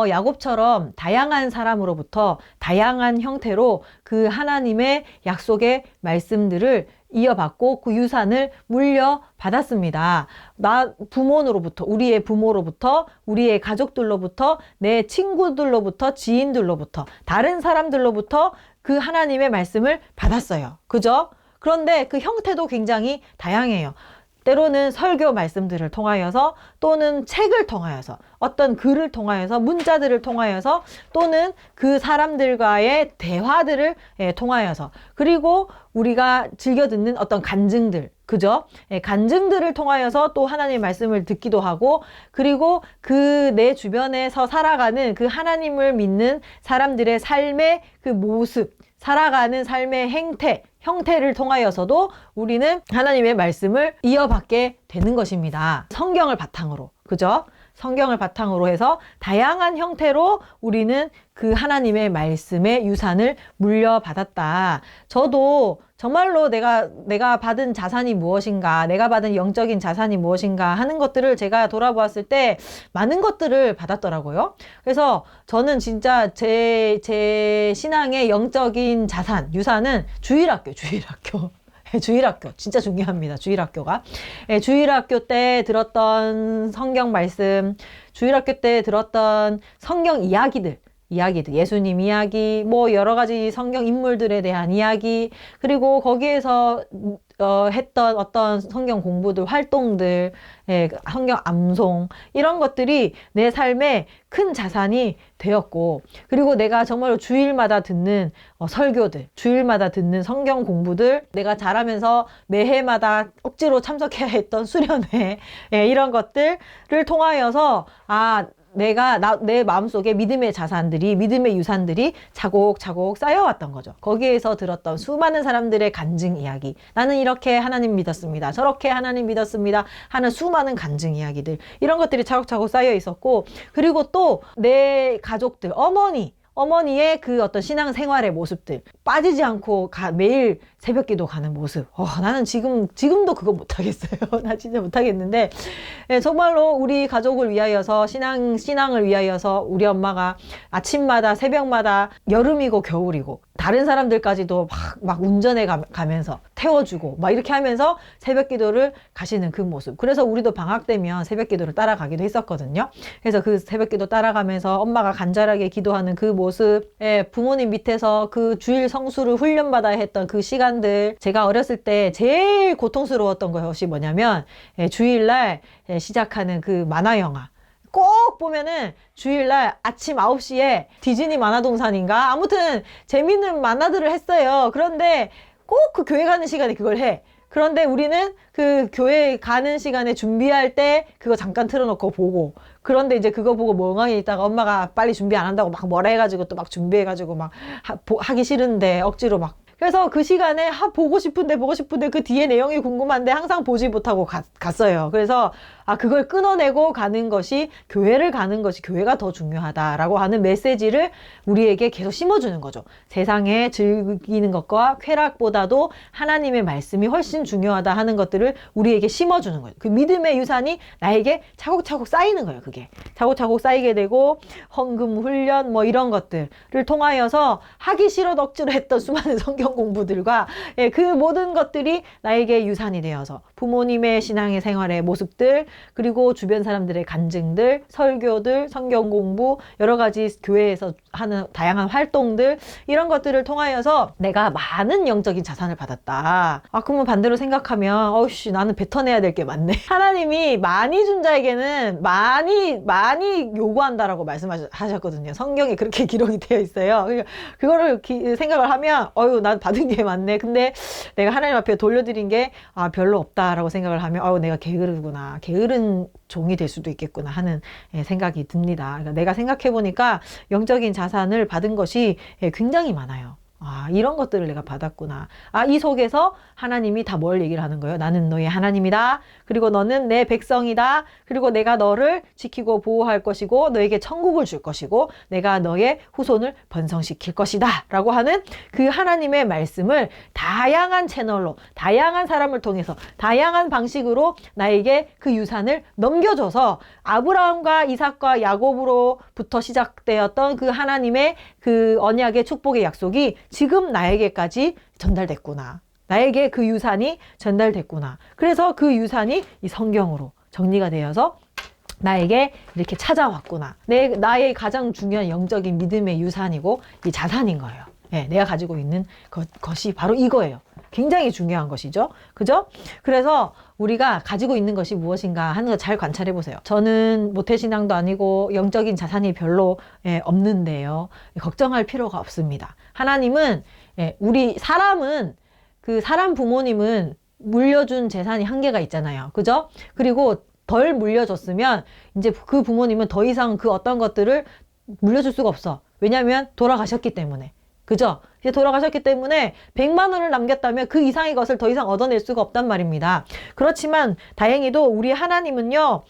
야곱처럼 다양한 사람으로부터 다양한 형태로 그 하나님의 약속의 말씀들을 이어받고 그 유산을 물려받았습니다. 부모로부터, 우리의 부모로부터, 우리의 가족들로부터, 내 친구들로부터, 지인들로부터, 다른 사람들로부터 그 하나님의 말씀을 받았어요. 그죠? 그런데 그 형태도 굉장히 다양해요. 때로는 설교 말씀들을 통하여서 또는 책을 통하여서 어떤 글을 통하여서 문자들을 통하여서 또는 그 사람들과의 대화들을 통하여서 그리고 우리가 즐겨 듣는 어떤 간증들 그죠? 간증들을 통하여서 또 하나님의 말씀을 듣기도 하고 그리고 그 내 주변에서 살아가는 그 하나님을 믿는 사람들의 삶의 그 모습 살아가는 삶의 형태를 통하여서도 우리는 하나님의 말씀을 이어받게 되는 것입니다. 성경을 바탕으로, 그죠? 성경을 바탕으로 해서 다양한 형태로 우리는 그 하나님의 말씀의 유산을 물려받았다. 저도 정말로 내가 받은 자산이 무엇인가, 내가 받은 영적인 자산이 무엇인가 하는 것들을 제가 돌아보았을 때 많은 것들을 받았더라고요. 그래서 저는 진짜 제 신앙의 영적인 자산, 유산은 주일학교. 주일학교 진짜 중요합니다. 주일학교가 주일학교 때 들었던 성경 말씀, 주일학교 때 들었던 성경 이야기들, 예수님 이야기, 뭐 여러 가지 성경 인물들에 대한 이야기, 그리고 거기에서 했던 어떤 성경 공부들, 활동들, 성경 암송, 이런 것들이 내 삶에 큰 자산이 되었고, 그리고 내가 정말로 주일마다 듣는 설교들, 주일마다 듣는 성경 공부들, 내가 자라면서 매해마다 억지로 참석해야 했던 수련회, 이런 것들을 통하여서, 내 마음속에 믿음의 자산들이, 믿음의 유산들이 차곡차곡 쌓여왔던 거죠. 거기에서 들었던 수많은 사람들의 간증 이야기. 나는 이렇게 하나님 믿었습니다. 저렇게 하나님 믿었습니다. 하는 수많은 간증 이야기들. 이런 것들이 차곡차곡 쌓여 있었고, 그리고 또 내 가족들, 어머니의 그 어떤 신앙생활의 모습들, 빠지지 않고 매일 새벽기도 가는 모습. 나는 지금도 그거 못하겠어요. 나 진짜 못하겠는데, 정말로 우리 가족을 위하여서, 신앙을 위하여서 우리 엄마가 아침마다, 새벽마다, 여름이고 겨울이고, 다른 사람들까지도 막 운전해 가면서 태워주고, 막 이렇게 하면서 새벽기도를 가시는 그 모습. 그래서 우리도 방학 되면 새벽기도를 따라가기도 했었거든요. 그래서 그 새벽기도 따라가면서 엄마가 간절하게 기도하는 그 모습, 부모님 밑에서 그 주일 성수를 훈련받아야 했던 그 시간들, 제가 어렸을 때 제일 고통스러웠던 것이 뭐냐면 주일날 시작하는 그 만화 영화. 꼭 보면은 주일날 아침 9시에 디즈니 만화동산인가? 아무튼 재밌는 만화들을 했어요. 그런데 꼭 그 교회 가는 시간에 그걸 해. 그런데 우리는 그 교회 가는 시간에 준비할 때 그거 잠깐 틀어놓고 보고, 그런데 이제 그거 보고 멍하니 있다가 엄마가 빨리 준비 안 한다고 막 뭐라 해가지고 또 막 준비해가지고 막 하기 싫은데 억지로 막. 그래서 그 시간에 보고 싶은데 그 뒤에 내용이 궁금한데 항상 보지 못하고 갔어요. 그래서 그걸 끊어내고 가는 것이, 교회를 가는 것이, 교회가 더 중요하다라고 하는 메시지를 우리에게 계속 심어주는 거죠. 세상에 즐기는 것과 쾌락보다도 하나님의 말씀이 훨씬 중요하다 하는 것들을 우리에게 심어주는 거예요. 그 믿음의 유산이 나에게 차곡차곡 쌓이는 거예요. 그게 차곡차곡 쌓이게 되고, 헌금 훈련 뭐 이런 것들을 통하여서 하기 싫어도 억지로 했던 수많은 성경 공부들과 그 모든 것들이 나에게 유산이 되어서 부모님의 신앙의 생활의 모습들, 그리고 주변 사람들의 간증들, 설교들, 성경 공부, 여러 가지 교회에서 하는 다양한 활동들, 이런 것들을 통하여서 내가 많은 영적인 자산을 받았다. 그러면 반대로 생각하면 나는 뱉어내야 될 게 많네. 하나님이 많이 준 자에게는 많이 요구한다라고 말씀하셨거든요. 성경에 그렇게 기록이 되어 있어요. 그거를 생각을 하면 난 받은 게 많네. 근데 내가 하나님 앞에 돌려드린 게 별로 없다라고 생각을 하면 내가 게으르구나. 게으른 종이 될 수도 있겠구나 하는 생각이 듭니다. 그러니까 내가 생각해 보니까 영적인 자산을 받은 것이 굉장히 많아요. 이런 것들을 내가 받았구나. 이 속에서 하나님이 다 뭘 얘기를 하는 거예요? 나는 너의 하나님이다. 그리고 너는 내 백성이다. 그리고 내가 너를 지키고 보호할 것이고, 너에게 천국을 줄 것이고, 내가 너의 후손을 번성시킬 것이다. 라고 하는 그 하나님의 말씀을 다양한 채널로, 다양한 사람을 통해서, 다양한 방식으로 나에게 그 유산을 넘겨줘서 아브라함과 이삭과 야곱으로부터 시작되었던 그 하나님의 그 언약의 축복의 약속이 지금 나에게까지 전달됐구나. 나에게 그 유산이 전달됐구나. 그래서 그 유산이 이 성경으로 정리가 되어서 나에게 이렇게 찾아왔구나. 나의 가장 중요한 영적인 믿음의 유산이고 이 자산인 거예요. 내가 가지고 있는 것이 바로 이거예요. 굉장히 중요한 것이죠. 그죠? 그래서 우리가 가지고 있는 것이 무엇인가 하는 거 잘 관찰해 보세요. 저는 모태신앙도 아니고 영적인 자산이 별로 없는데요. 걱정할 필요가 없습니다. 하나님은 우리 사람은 그 사람 부모님은 물려준 재산이 한계가 있잖아요. 그죠? 그리고 덜 물려줬으면 이제 그 부모님은 더 이상 그 어떤 것들을 물려줄 수가 없어. 왜냐하면 돌아가셨기 때문에. 그죠? 이제 돌아가셨기 때문에 100만 원을 남겼다면 그 이상의 것을 더 이상 얻어낼 수가 없단 말입니다. 그렇지만 다행히도 우리 하나님은요,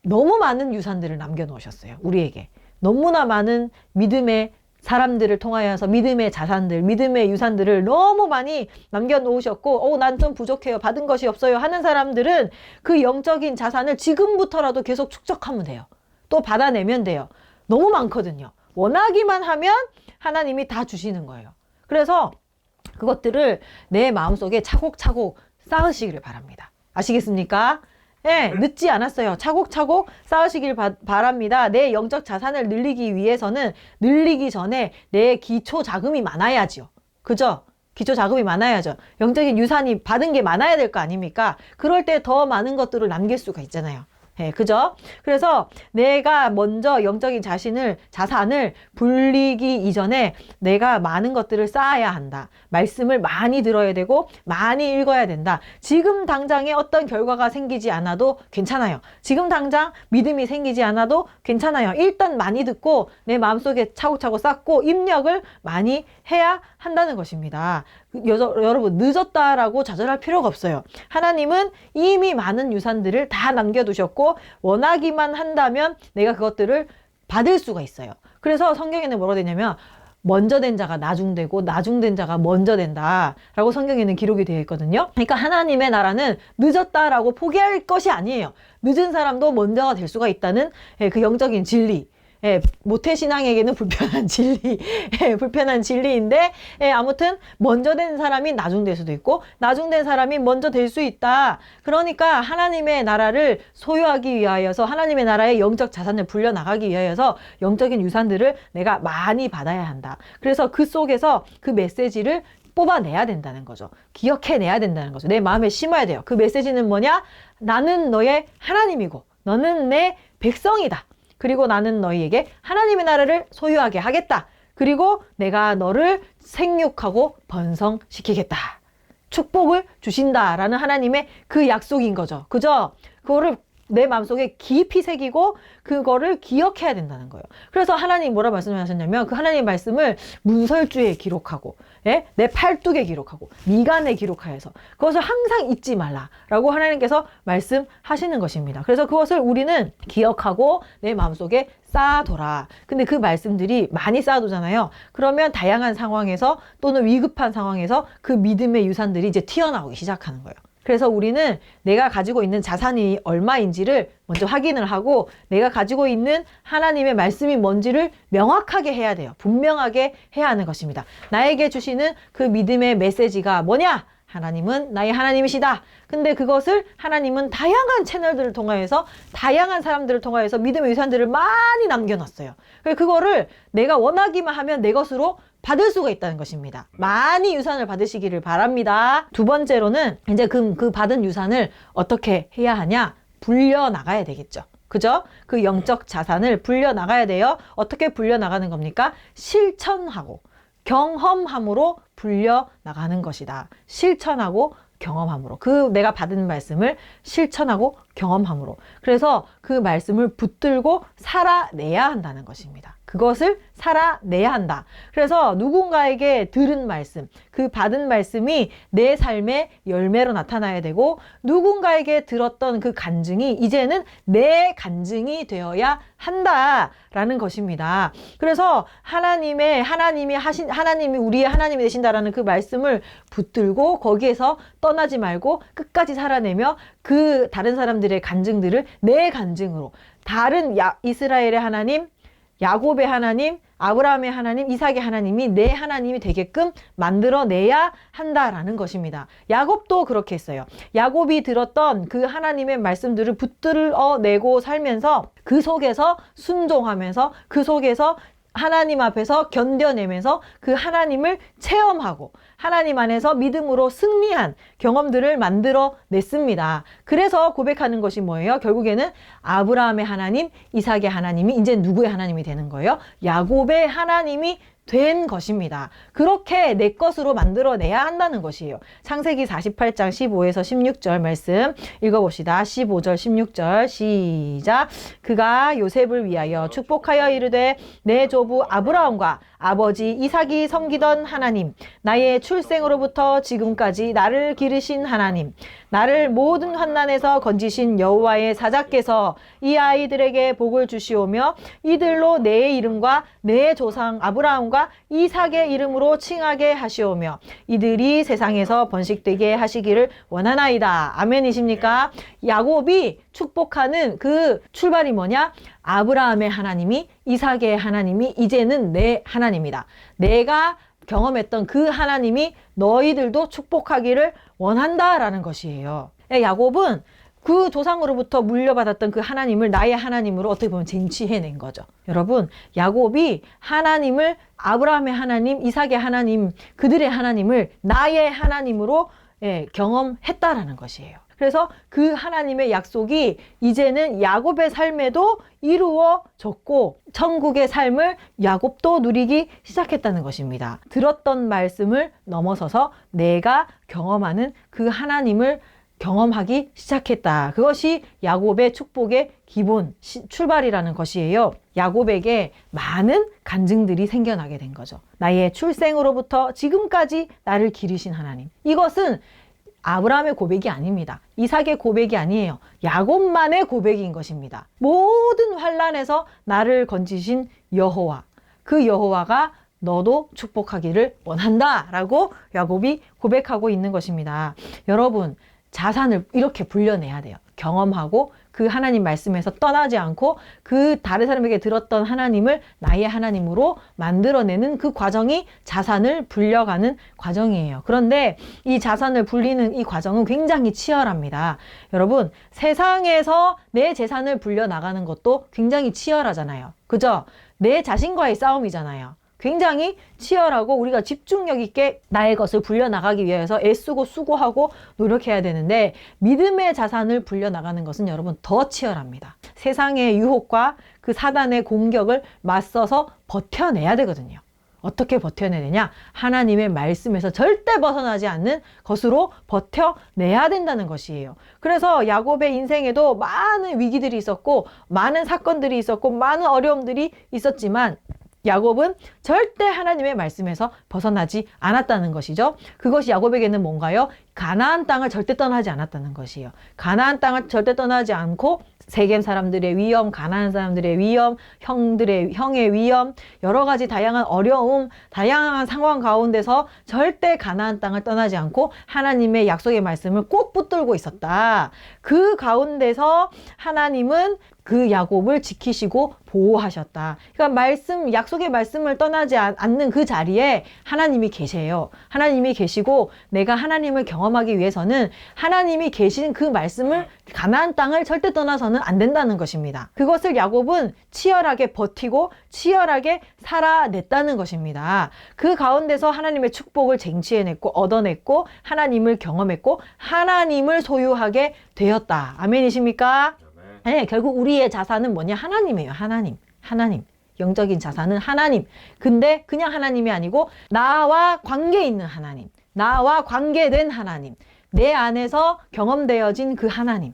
너무 많은 유산들을 남겨놓으셨어요. 우리에게. 너무나 많은 믿음의 사람들을 통하여서 믿음의 자산들, 믿음의 유산들을 너무 많이 남겨놓으셨고, 난 좀 부족해요. 받은 것이 없어요. 하는 사람들은 그 영적인 자산을 지금부터라도 계속 축적하면 돼요. 또 받아내면 돼요. 너무 많거든요. 원하기만 하면 하나님이 다 주시는 거예요. 그래서 그것들을 내 마음속에 차곡차곡 쌓으시기를 바랍니다. 아시겠습니까? 네, 늦지 않았어요. 차곡차곡 쌓으시길 바랍니다. 내 영적 자산을 늘리기 위해서는 늘리기 전에 내 기초 자금이 많아야죠. 그죠? 기초 자금이 많아야죠. 영적인 유산이 받은 게 많아야 될 거 아닙니까? 그럴 때 더 많은 것들을 남길 수가 있잖아요. 예, 그죠? 그래서 내가 먼저 영적인 자산을 불리기 이전에 내가 많은 것들을 쌓아야 한다. 말씀을 많이 들어야 되고 많이 읽어야 된다. 지금 당장에 어떤 결과가 생기지 않아도 괜찮아요. 지금 당장 믿음이 생기지 않아도 괜찮아요. 일단 많이 듣고 내 마음속에 차곡차곡 쌓고 입력을 많이 해야 한다는 것입니다. 여러분, 늦었다라고 좌절할 필요가 없어요. 하나님은 이미 많은 유산들을 다 남겨두셨고 원하기만 한다면 내가 그것들을 받을 수가 있어요. 그래서 성경에는 뭐라고 되냐면 먼저 된 자가 나중되고 나중된 자가 먼저 된다라고 성경에는 기록이 되어 있거든요. 그러니까 하나님의 나라는 늦었다라고 포기할 것이 아니에요. 늦은 사람도 먼저가 될 수가 있다는 그 영적인 진리. 모태신앙에게는 불편한 진리, 불편한 진리인데, 아무튼, 먼저 된 사람이 나중될 수도 있고, 나중된 사람이 먼저 될 수 있다. 그러니까 하나님의 나라를 소유하기 위하여서, 하나님의 나라의 영적 자산을 불려나가기 위하여서, 영적인 유산들을 내가 많이 받아야 한다. 그래서 그 속에서 그 메시지를 뽑아내야 된다는 거죠. 기억해내야 된다는 거죠. 내 마음에 심어야 돼요. 그 메시지는 뭐냐? 나는 너의 하나님이고, 너는 내 백성이다. 그리고 나는 너희에게 하나님의 나라를 소유하게 하겠다. 그리고 내가 너를 생육하고 번성시키겠다. 축복을 주신다라는 하나님의 그 약속인 거죠. 그죠? 그거를 내 마음속에 깊이 새기고 그거를 기억해야 된다는 거예요. 그래서 하나님 뭐라 말씀하셨냐면 그 하나님의 말씀을 문설주에 기록하고 내 팔뚝에 기록하고 미간에 기록하여서 그것을 항상 잊지 말라라고 하나님께서 말씀하시는 것입니다. 그래서 그것을 우리는 기억하고 내 마음속에 쌓아둬라. 근데 그 말씀들이 많이 쌓아두잖아요. 그러면 다양한 상황에서 또는 위급한 상황에서 그 믿음의 유산들이 이제 튀어나오기 시작하는 거예요. 그래서 우리는 내가 가지고 있는 자산이 얼마인지를 먼저 확인을 하고 내가 가지고 있는 하나님의 말씀이 뭔지를 명확하게 해야 돼요. 분명하게 해야 하는 것입니다. 나에게 주시는 그 믿음의 메시지가 뭐냐? 하나님은 나의 하나님이시다. 근데 그것을 하나님은 다양한 채널들을 통하여서 다양한 사람들을 통하여서 믿음의 유산들을 많이 남겨놨어요. 그거를 내가 원하기만 하면 내 것으로 받을 수가 있다는 것입니다. 많이 유산을 받으시기를 바랍니다. 두 번째로는 이제 그 받은 유산을 어떻게 해야 하냐? 불려나가야 되겠죠. 그죠? 그 영적 자산을 불려나가야 돼요. 어떻게 불려나가는 겁니까? 실천하고 경험함으로 불려나가는 것이다. 실천하고 경험함으로. 그 내가 받은 말씀을 실천하고 경험함으로. 그래서 그 말씀을 붙들고 살아내야 한다는 것입니다. 그것을 살아내야 한다. 그래서 누군가에게 들은 말씀, 그 받은 말씀이 내 삶의 열매로 나타나야 되고 누군가에게 들었던 그 간증이 이제는 내 간증이 되어야 한다라는 것입니다. 그래서 하나님이 우리의 하나님이 되신다라는 그 말씀을 붙들고 거기에서 떠나지 말고 끝까지 살아내며 그 다른 사람들의 간증들을 내 간증으로 다른 이스라엘의 하나님, 야곱의 하나님, 아브라함의 하나님, 이삭의 하나님이 내 하나님이 되게끔 만들어내야 한다라는 것입니다. 야곱도 그렇게 했어요. 야곱이 들었던 그 하나님의 말씀들을 붙들어내고 살면서 그 속에서 순종하면서 그 속에서 하나님 앞에서 견뎌내면서 그 하나님을 체험하고 하나님 안에서 믿음으로 승리한 경험들을 만들어냈습니다. 그래서 고백하는 것이 뭐예요? 결국에는 아브라함의 하나님, 이삭의 하나님이 이제 누구의 하나님이 되는 거예요? 야곱의 하나님이 된 것입니다. 그렇게 내 것으로 만들어내야 한다는 것이에요. 창세기 48장 15에서 16절 말씀 읽어봅시다. 15절 16절 시작. 그가 요셉을 위하여 축복하여 이르되 내 조부 아브라함과 아버지 이삭이 섬기던 하나님, 나의 출생으로부터 지금까지 나를 기르신 하나님, 나를 모든 환난에서 건지신 여호와의 사자께서 이 아이들에게 복을 주시오며 이들로 내 이름과 내 조상 아브라함과 이삭의 이름으로 칭하게 하시오며 이들이 세상에서 번식되게 하시기를 원하나이다. 아멘이십니까? 야곱이 축복하는 그 출발이 뭐냐? 아브라함의 하나님이, 이삭의 하나님이 이제는 내 하나님이다. 내가 경험했던 그 하나님이 너희들도 축복하기를 원한다라는 것이에요. 야곱은 그 조상으로부터 물려받았던 그 하나님을 나의 하나님으로 어떻게 보면 쟁취해낸 거죠. 여러분, 야곱이 하나님을, 아브라함의 하나님, 이삭의 하나님, 그들의 하나님을 나의 하나님으로 경험했다라는 것이에요. 그래서 그 하나님의 약속이 이제는 야곱의 삶에도 이루어졌고 천국의 삶을 야곱도 누리기 시작했다는 것입니다. 들었던 말씀을 넘어서서 내가 경험하는 그 하나님을 경험하기 시작했다. 그것이 야곱의 축복의 기본 출발이라는 것이에요. 야곱에게 많은 간증들이 생겨나게 된 거죠. 나의 출생으로부터 지금까지 나를 기르신 하나님. 이것은 아브라함의 고백이 아닙니다. 이삭의 고백이 아니에요. 야곱만의 고백인 것입니다. 모든 환난에서 나를 건지신 여호와, 그 여호와가 너도 축복하기를 원한다 라고 야곱이 고백하고 있는 것입니다. 여러분, 자산을 이렇게 불려내야 돼요. 경험하고 그 하나님 말씀에서 떠나지 않고 그 다른 사람에게 들었던 하나님을 나의 하나님으로 만들어내는 그 과정이 자산을 불려가는 과정이에요. 그런데 이 자산을 불리는 이 과정은 굉장히 치열합니다. 여러분, 세상에서 내 재산을 불려나가는 것도 굉장히 치열하잖아요. 그죠? 내 자신과의 싸움이잖아요. 굉장히 치열하고 우리가 집중력 있게 나의 것을 불려나가기 위해서 애쓰고 수고하고 노력해야 되는데 믿음의 자산을 불려나가는 것은 여러분 더 치열합니다. 세상의 유혹과 그 사단의 공격을 맞서서 버텨내야 되거든요. 어떻게 버텨내야 되냐? 하나님의 말씀에서 절대 벗어나지 않는 것으로 버텨내야 된다는 것이에요. 그래서 야곱의 인생에도 많은 위기들이 있었고 많은 사건들이 있었고 많은 어려움들이 있었지만 야곱은 절대 하나님의 말씀에서 벗어나지 않았다는 것이죠. 그것이 야곱에게는 뭔가요? 가나안 땅을 절대 떠나지 않았다는 것이에요. 가나안 땅을 절대 떠나지 않고 세겜 사람들의 위험, 가나안 사람들의 위험, 형의 위험, 여러 가지 다양한 어려움, 다양한 상황 가운데서 절대 가나안 땅을 떠나지 않고 하나님의 약속의 말씀을 꼭 붙들고 있었다. 그 가운데서 하나님은 그 야곱을 지키시고 보호하셨다. 그러니까 약속의 말씀을 떠나지 않는 그 자리에 하나님이 계세요. 하나님이 계시고 내가 하나님을 경험하기 위해서는 하나님이 계신 그 말씀을 가나안 땅을 절대 떠나서는 안 된다는 것입니다. 그것을 야곱은 치열하게 버티고 치열하게 살아냈다는 것입니다. 그 가운데서 하나님의 축복을 쟁취해냈고 얻어냈고 하나님을 경험했고 하나님을 소유하게 되었다. 아멘이십니까? 네, 결국 우리의 자산은 뭐냐? 하나님이에요. 하나님. 영적인 자산은 하나님. 근데 그냥 하나님이 아니고 나와 관계 있는 하나님. 나와 관계된 하나님. 내 안에서 경험되어진 그 하나님.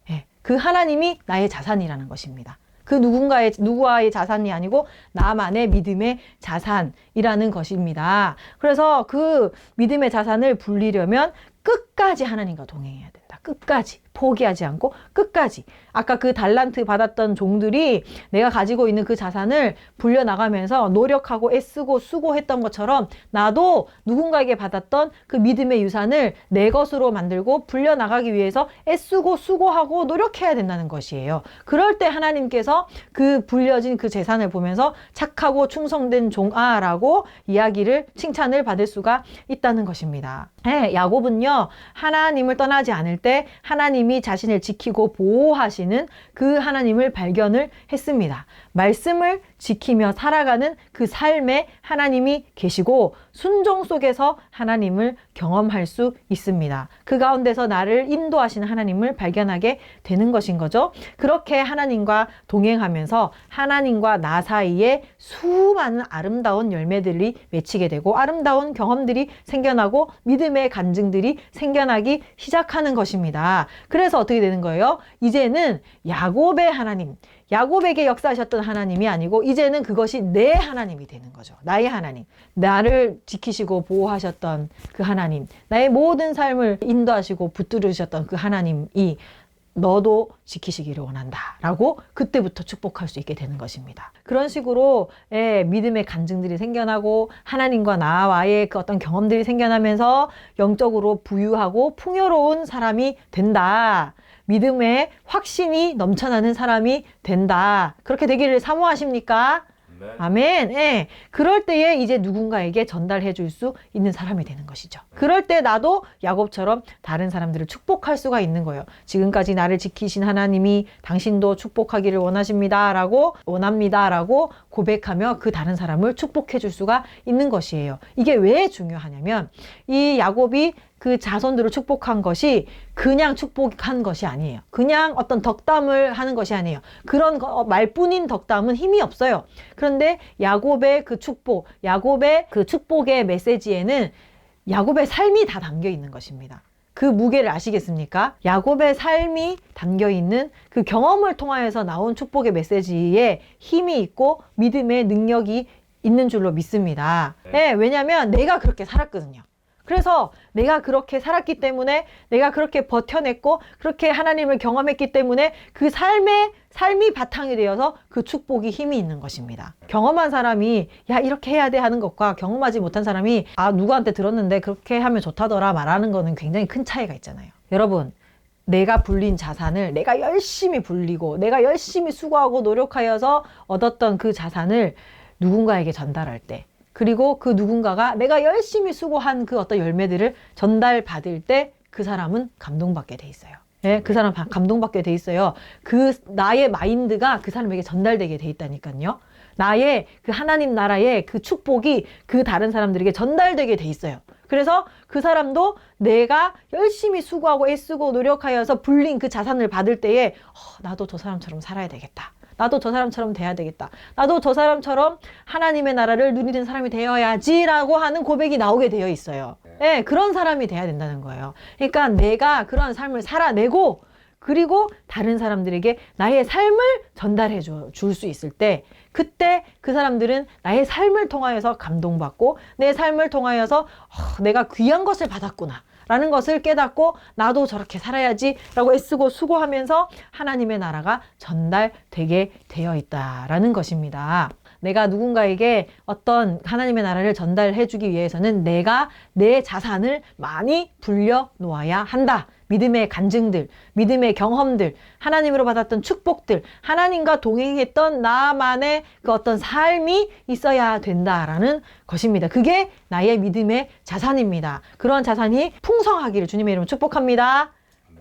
네, 그 하나님이 나의 자산이라는 것입니다. 그 누구와의 자산이 아니고 나만의 믿음의 자산이라는 것입니다. 그래서 그 믿음의 자산을 불리려면 끝까지 하나님과 동행해야 된다. 끝까지. 포기하지 않고 끝까지. 아까 그 달란트 받았던 종들이 내가 가지고 있는 그 자산을 불려나가면서 노력하고 애쓰고 수고했던 것처럼 나도 누군가에게 받았던 그 믿음의 유산을 내 것으로 만들고 불려나가기 위해서 애쓰고 수고하고 노력해야 된다는 것이에요. 그럴 때 하나님께서 그 불려진 그 재산을 보면서 착하고 충성된 종아라고 칭찬을 받을 수가 있다는 것입니다. 네, 야곱은요, 하나님을 떠나지 않을 때 하나님이 하나님이 자신을 지키고 보호하시는 그 하나님을 발견을 했습니다. 말씀을 지키며 살아가는 그 삶에 하나님이 계시고 순종 속에서 하나님을 경험할 수 있습니다. 그 가운데서 나를 인도하시는 하나님을 발견하게 되는 것인 거죠. 그렇게 하나님과 동행하면서 하나님과 나 사이에 수많은 아름다운 열매들이 맺히게 되고 아름다운 경험들이 생겨나고 믿음의 간증들이 생겨나기 시작하는 것입니다. 그래서 어떻게 되는 거예요? 이제는 야곱의 하나님, 야곱에게 역사하셨던 하나님이 아니고 이제는 그것이 내 하나님이 되는 거죠. 나의 하나님. 나를 지키시고 보호하셨던 그 하나님, 나의 모든 삶을 인도하시고 붙들으셨던 그 하나님이 너도 지키시기를 원한다 라고 그때부터 축복할 수 있게 되는 것입니다. 그런 식으로 믿음의 간증들이 생겨나고 하나님과 나와의 그 어떤 경험들이 생겨나면서 영적으로 부유하고 풍요로운 사람이 된다. 믿음의 확신이 넘쳐나는 사람이 된다. 그렇게 되기를 사모하십니까? 아멘. 예. 그럴 때에 이제 누군가에게 전달해 줄 수 있는 사람이 되는 것이죠. 그럴 때 나도 야곱처럼 다른 사람들을 축복할 수가 있는 거예요. 지금까지 나를 지키신 하나님이 당신도 축복하기를 원합니다 라고 고백하며 그 다른 사람을 축복해 줄 수가 있는 것이에요. 이게 왜 중요하냐면 이 야곱이 그 자손들을 축복한 것이 그냥 축복한 것이 아니에요. 그냥 어떤 덕담을 하는 것이 아니에요. 그런 말뿐인 덕담은 힘이 없어요. 그런데 야곱의 그 축복, 야곱의 그 축복의 메시지에는 야곱의 삶이 다 담겨 있는 것입니다. 그 무게를 아시겠습니까? 야곱의 삶이 담겨 있는 그 경험을 통하여서 나온 축복의 메시지에 힘이 있고 믿음의 능력이 있는 줄로 믿습니다. 네, 왜냐하면 내가 그렇게 살았거든요. 그래서 내가 그렇게 살았기 때문에 내가 그렇게 버텨냈고 그렇게 하나님을 경험했기 때문에 그 삶이 바탕이 되어서 그 축복이 힘이 있는 것입니다. 경험한 사람이 야 이렇게 해야 돼 하는 것과 경험하지 못한 사람이 아 누구한테 들었는데 그렇게 하면 좋다더라 말하는 거는 굉장히 큰 차이가 있잖아요. 여러분 내가 불린 자산을 내가 열심히 불리고 내가 열심히 수고하고 노력하여서 얻었던 그 자산을 누군가에게 전달할 때 그리고 그 누군가가 내가 열심히 수고한 그 어떤 열매들을 전달받을 때 그 사람은 감동받게 돼 있어요. 네, 그 사람 감동받게 돼 있어요. 그 나의 마인드가 그 사람에게 전달되게 돼 있다니까요. 나의 그 하나님 나라의 그 축복이 그 다른 사람들에게 전달되게 돼 있어요. 그래서 그 사람도 내가 열심히 수고하고 애쓰고 노력하여서 불린 그 자산을 받을 때에 나도 저 사람처럼 살아야 되겠다. 나도 저 사람처럼 돼야 되겠다. 나도 저 사람처럼 하나님의 나라를 누리는 사람이 되어야지라고 하는 고백이 나오게 되어 있어요. 네, 그런 사람이 돼야 된다는 거예요. 그러니까 내가 그런 삶을 살아내고 그리고 다른 사람들에게 나의 삶을 전달해 줄 수 있을 때 그때 그 사람들은 나의 삶을 통하여서 감동받고 내 삶을 통하여서 내가 귀한 것을 받았구나 라는 것을 깨닫고 나도 저렇게 살아야지 라고 애쓰고 수고하면서 하나님의 나라가 전달되게 되어 있다라는 것입니다. 내가 누군가에게 어떤 하나님의 나라를 전달해 주기 위해서는 내가 내 자산을 많이 불려 놓아야 한다. 믿음의 간증들, 믿음의 경험들, 하나님으로 받았던 축복들, 하나님과 동행했던 나만의 그 어떤 삶이 있어야 된다라는 것입니다. 그게 나의 믿음의 자산입니다. 그런 자산이 풍성하기를 주님의 이름으로 축복합니다.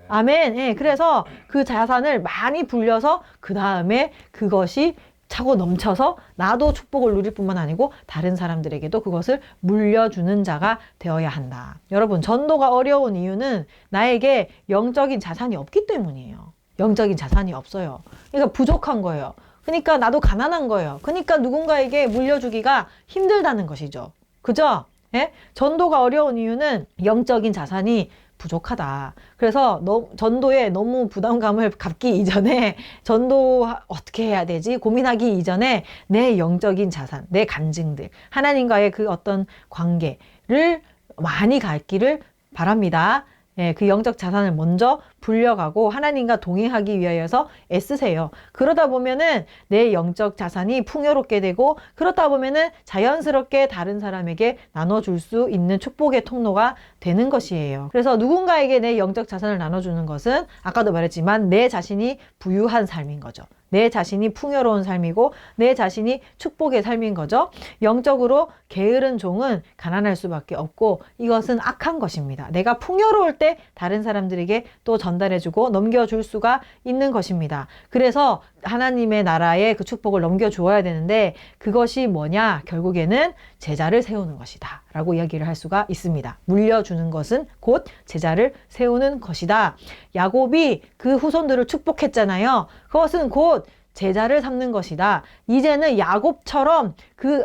아멘. 예, 그래서 그 자산을 많이 불려서 그 다음에 그것이 차고 넘쳐서 나도 축복을 누릴 뿐만 아니고 다른 사람들에게도 그것을 물려주는 자가 되어야 한다. 여러분, 전도가 어려운 이유는 나에게 영적인 자산이 없기 때문이에요. 영적인 자산이 없어요. 그러니까 부족한 거예요. 그러니까 나도 가난한 거예요. 그러니까 누군가에게 물려주기가 힘들다는 것이죠. 그죠? 예? 전도가 어려운 이유는 영적인 자산이 부족하다. 그래서 전도에 너무 부담감을 갖기 이전에 전도 어떻게 해야 되지 고민하기 이전에 내 영적인 자산, 내 간증들, 하나님과의 그 어떤 관계를 많이 갖기를 바랍니다. 예, 그 영적 자산을 먼저 불려가고 하나님과 동행하기 위하여서 애쓰세요. 그러다 보면은 내 영적 자산이 풍요롭게 되고 그러다 보면은 자연스럽게 다른 사람에게 나눠줄 수 있는 축복의 통로가 되는 것이에요. 그래서 누군가에게 내 영적 자산을 나눠주는 것은 아까도 말했지만 내 자신이 부유한 삶인 거죠. 내 자신이 풍요로운 삶이고 내 자신이 축복의 삶인 거죠. 영적으로 게으른 종은 가난할 수밖에 없고 이것은 악한 것입니다. 내가 풍요로울 때 다른 사람들에게 또 전달해주고 넘겨줄 수가 있는 것입니다. 그래서 하나님의 나라에 그 축복을 넘겨주어야 되는데 그것이 뭐냐? 결국에는 제자를 세우는 것이다 라고 이야기를 할 수가 있습니다. 물려주는 것은 곧 제자를 세우는 것이다. 야곱이 그 후손들을 축복했잖아요. 그것은 곧 제자를 삼는 것이다. 이제는 야곱처럼 그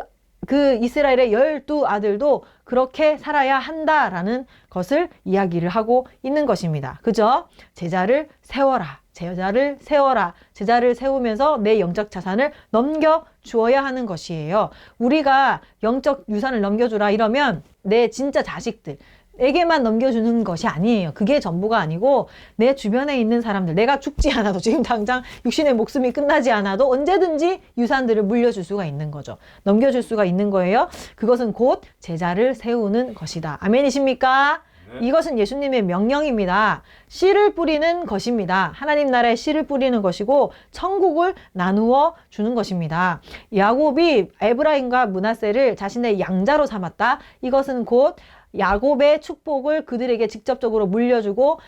이스라엘의 12아들도 그렇게 살아야 한다라는 것을 이야기를 하고 있는 것입니다. 그죠? 제자를 세워라. 제자를 세워라. 제자를 세우면서 내 영적 자산을 넘겨주어야 하는 것이에요. 우리가 영적 유산을 넘겨주라 이러면 내 진짜 자식들에게만 넘겨주는 것이 아니에요. 그게 전부가 아니고 내 주변에 있는 사람들, 내가 죽지 않아도 지금 당장 육신의 목숨이 끝나지 않아도 언제든지 유산들을 물려줄 수가 있는 거죠. 넘겨줄 수가 있는 거예요. 그것은 곧 제자를 세우는 것이다. 아멘이십니까? 이것은 예수님의 명령입니다. 씨를 뿌리는 것입니다. 하나님 나라에 씨를 뿌리는 것이고 천국을 나누어 주는 것입니다. 야곱이 에브라임과 므낫세를 자신의 양자로 삼았다. 이것은 곧 야곱의 축복을 그들에게 직접적으로 물려주고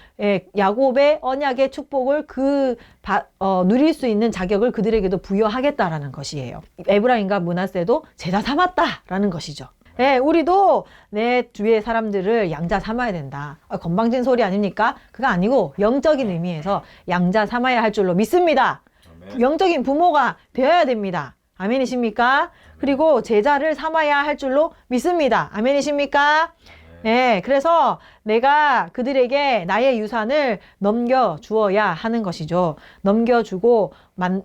야곱의 언약의 축복을 누릴 수 있는 자격을 그들에게도 부여하겠다라는 것이에요. 에브라임과 므낫세도 제자 삼았다라는 것이죠. 네, 우리도 내 주위의 사람들을 양자 삼아야 된다. 건방진 소리 아닙니까? 그거 아니고 영적인 의미에서 양자 삼아야 할 줄로 믿습니다. 아멘. 영적인 부모가 되어야 됩니다. 아멘이십니까? 그리고 제자를 삼아야 할 줄로 믿습니다. 아멘이십니까? 네, 그래서 내가 그들에게 나의 유산을 넘겨주어야 하는 것이죠. 넘겨주고,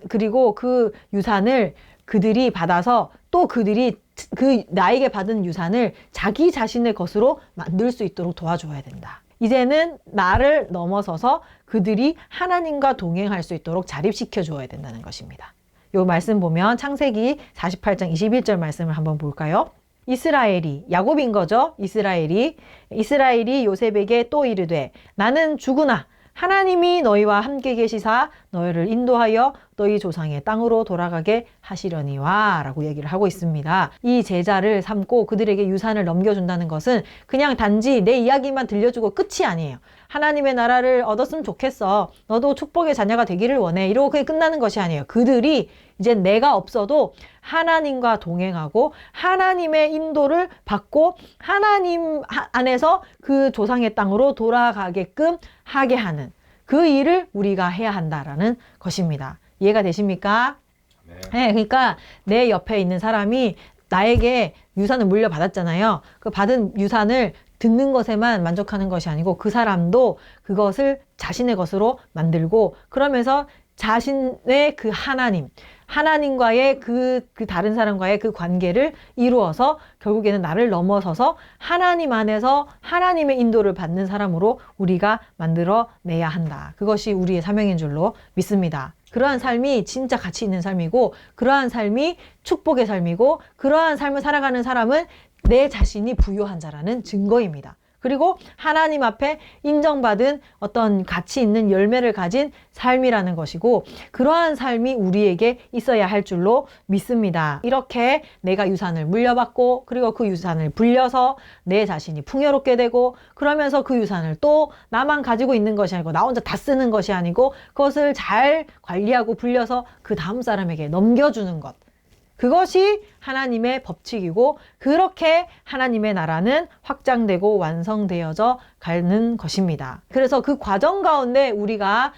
그리고 그 유산을 그들이 받아서 또 그들이 그 나에게 받은 유산을 자기 자신의 것으로 만들 수 있도록 도와줘야 된다. 이제는 나를 넘어서서 그들이 하나님과 동행할 수 있도록 자립시켜 줘야 된다는 것입니다. 이 말씀 보면 창세기 48장 21절 말씀을 한번 볼까요? 이스라엘이, 야곱인 거죠. 이스라엘이 요셉에게 또 이르되 나는 죽으나 하나님이 너희와 함께 계시사 너희를 인도하여 너희 조상의 땅으로 돌아가게 하시려니와 라고 얘기를 하고 있습니다. 이 제자를 삼고 그들에게 유산을 넘겨준다는 것은 그냥 단지 내 이야기만 들려주고 끝이 아니에요. 하나님의 나라를 얻었으면 좋겠어. 너도 축복의 자녀가 되기를 원해. 이러고 그냥 끝나는 것이 아니에요. 그들이 이제 내가 없어도 하나님과 동행하고 하나님의 인도를 받고 하나님 안에서 그 조상의 땅으로 돌아가게끔 하게 하는 그 일을 우리가 해야 한다라는 것입니다. 이해가 되십니까? 네, 그러니까 내 옆에 있는 사람이 나에게 유산을 물려받았잖아요. 그 받은 유산을 듣는 것에만 만족하는 것이 아니고 그 사람도 그것을 자신의 것으로 만들고 그러면서 자신의 그 하나님과의 그 다른 사람과의 그 관계를 이루어서 결국에는 나를 넘어서서 하나님 안에서 하나님의 인도를 받는 사람으로 우리가 만들어내야 한다. 그것이 우리의 사명인 줄로 믿습니다. 그러한 삶이 진짜 가치 있는 삶이고 그러한 삶이 축복의 삶이고 그러한 삶을 살아가는 사람은 내 자신이 부유한 자라는 증거입니다. 그리고 하나님 앞에 인정받은 어떤 가치 있는 열매를 가진 삶이라는 것이고 그러한 삶이 우리에게 있어야 할 줄로 믿습니다. 이렇게 내가 유산을 물려받고 그리고 그 유산을 불려서 내 자신이 풍요롭게 되고 그러면서 그 유산을 또 나만 가지고 있는 것이 아니고 나 혼자 다 쓰는 것이 아니고 그것을 잘 관리하고 불려서 그 다음 사람에게 넘겨주는 것. 그것이 하나님의 법칙이고 그렇게 하나님의 나라는 확장되고 완성되어져 가는 것입니다. 그래서 그 과정 가운데 우리가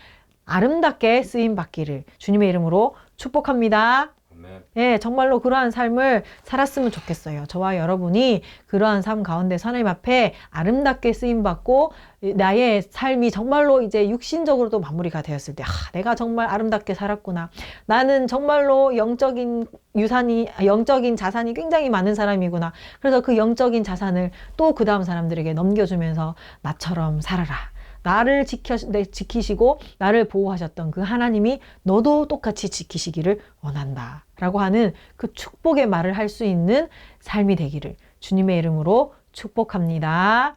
아름답게 쓰임받기를 주님의 이름으로 축복합니다. 네, 정말로 그러한 삶을 살았으면 좋겠어요. 저와 여러분이 그러한 삶 가운데서 하나님 앞에 아름답게 쓰임받고 나의 삶이 정말로 이제 육신적으로도 마무리가 되었을 때 내가 정말 아름답게 살았구나. 나는 정말로 영적인 자산이 굉장히 많은 사람이구나. 그래서 그 영적인 자산을 또 그 다음 사람들에게 넘겨주면서 나처럼 살아라. 나를 지키시고 나를 보호하셨던 그 하나님이 너도 똑같이 지키시기를 원한다 라고 하는 그 축복의 말을 할 수 있는 삶이 되기를 주님의 이름으로 축복합니다.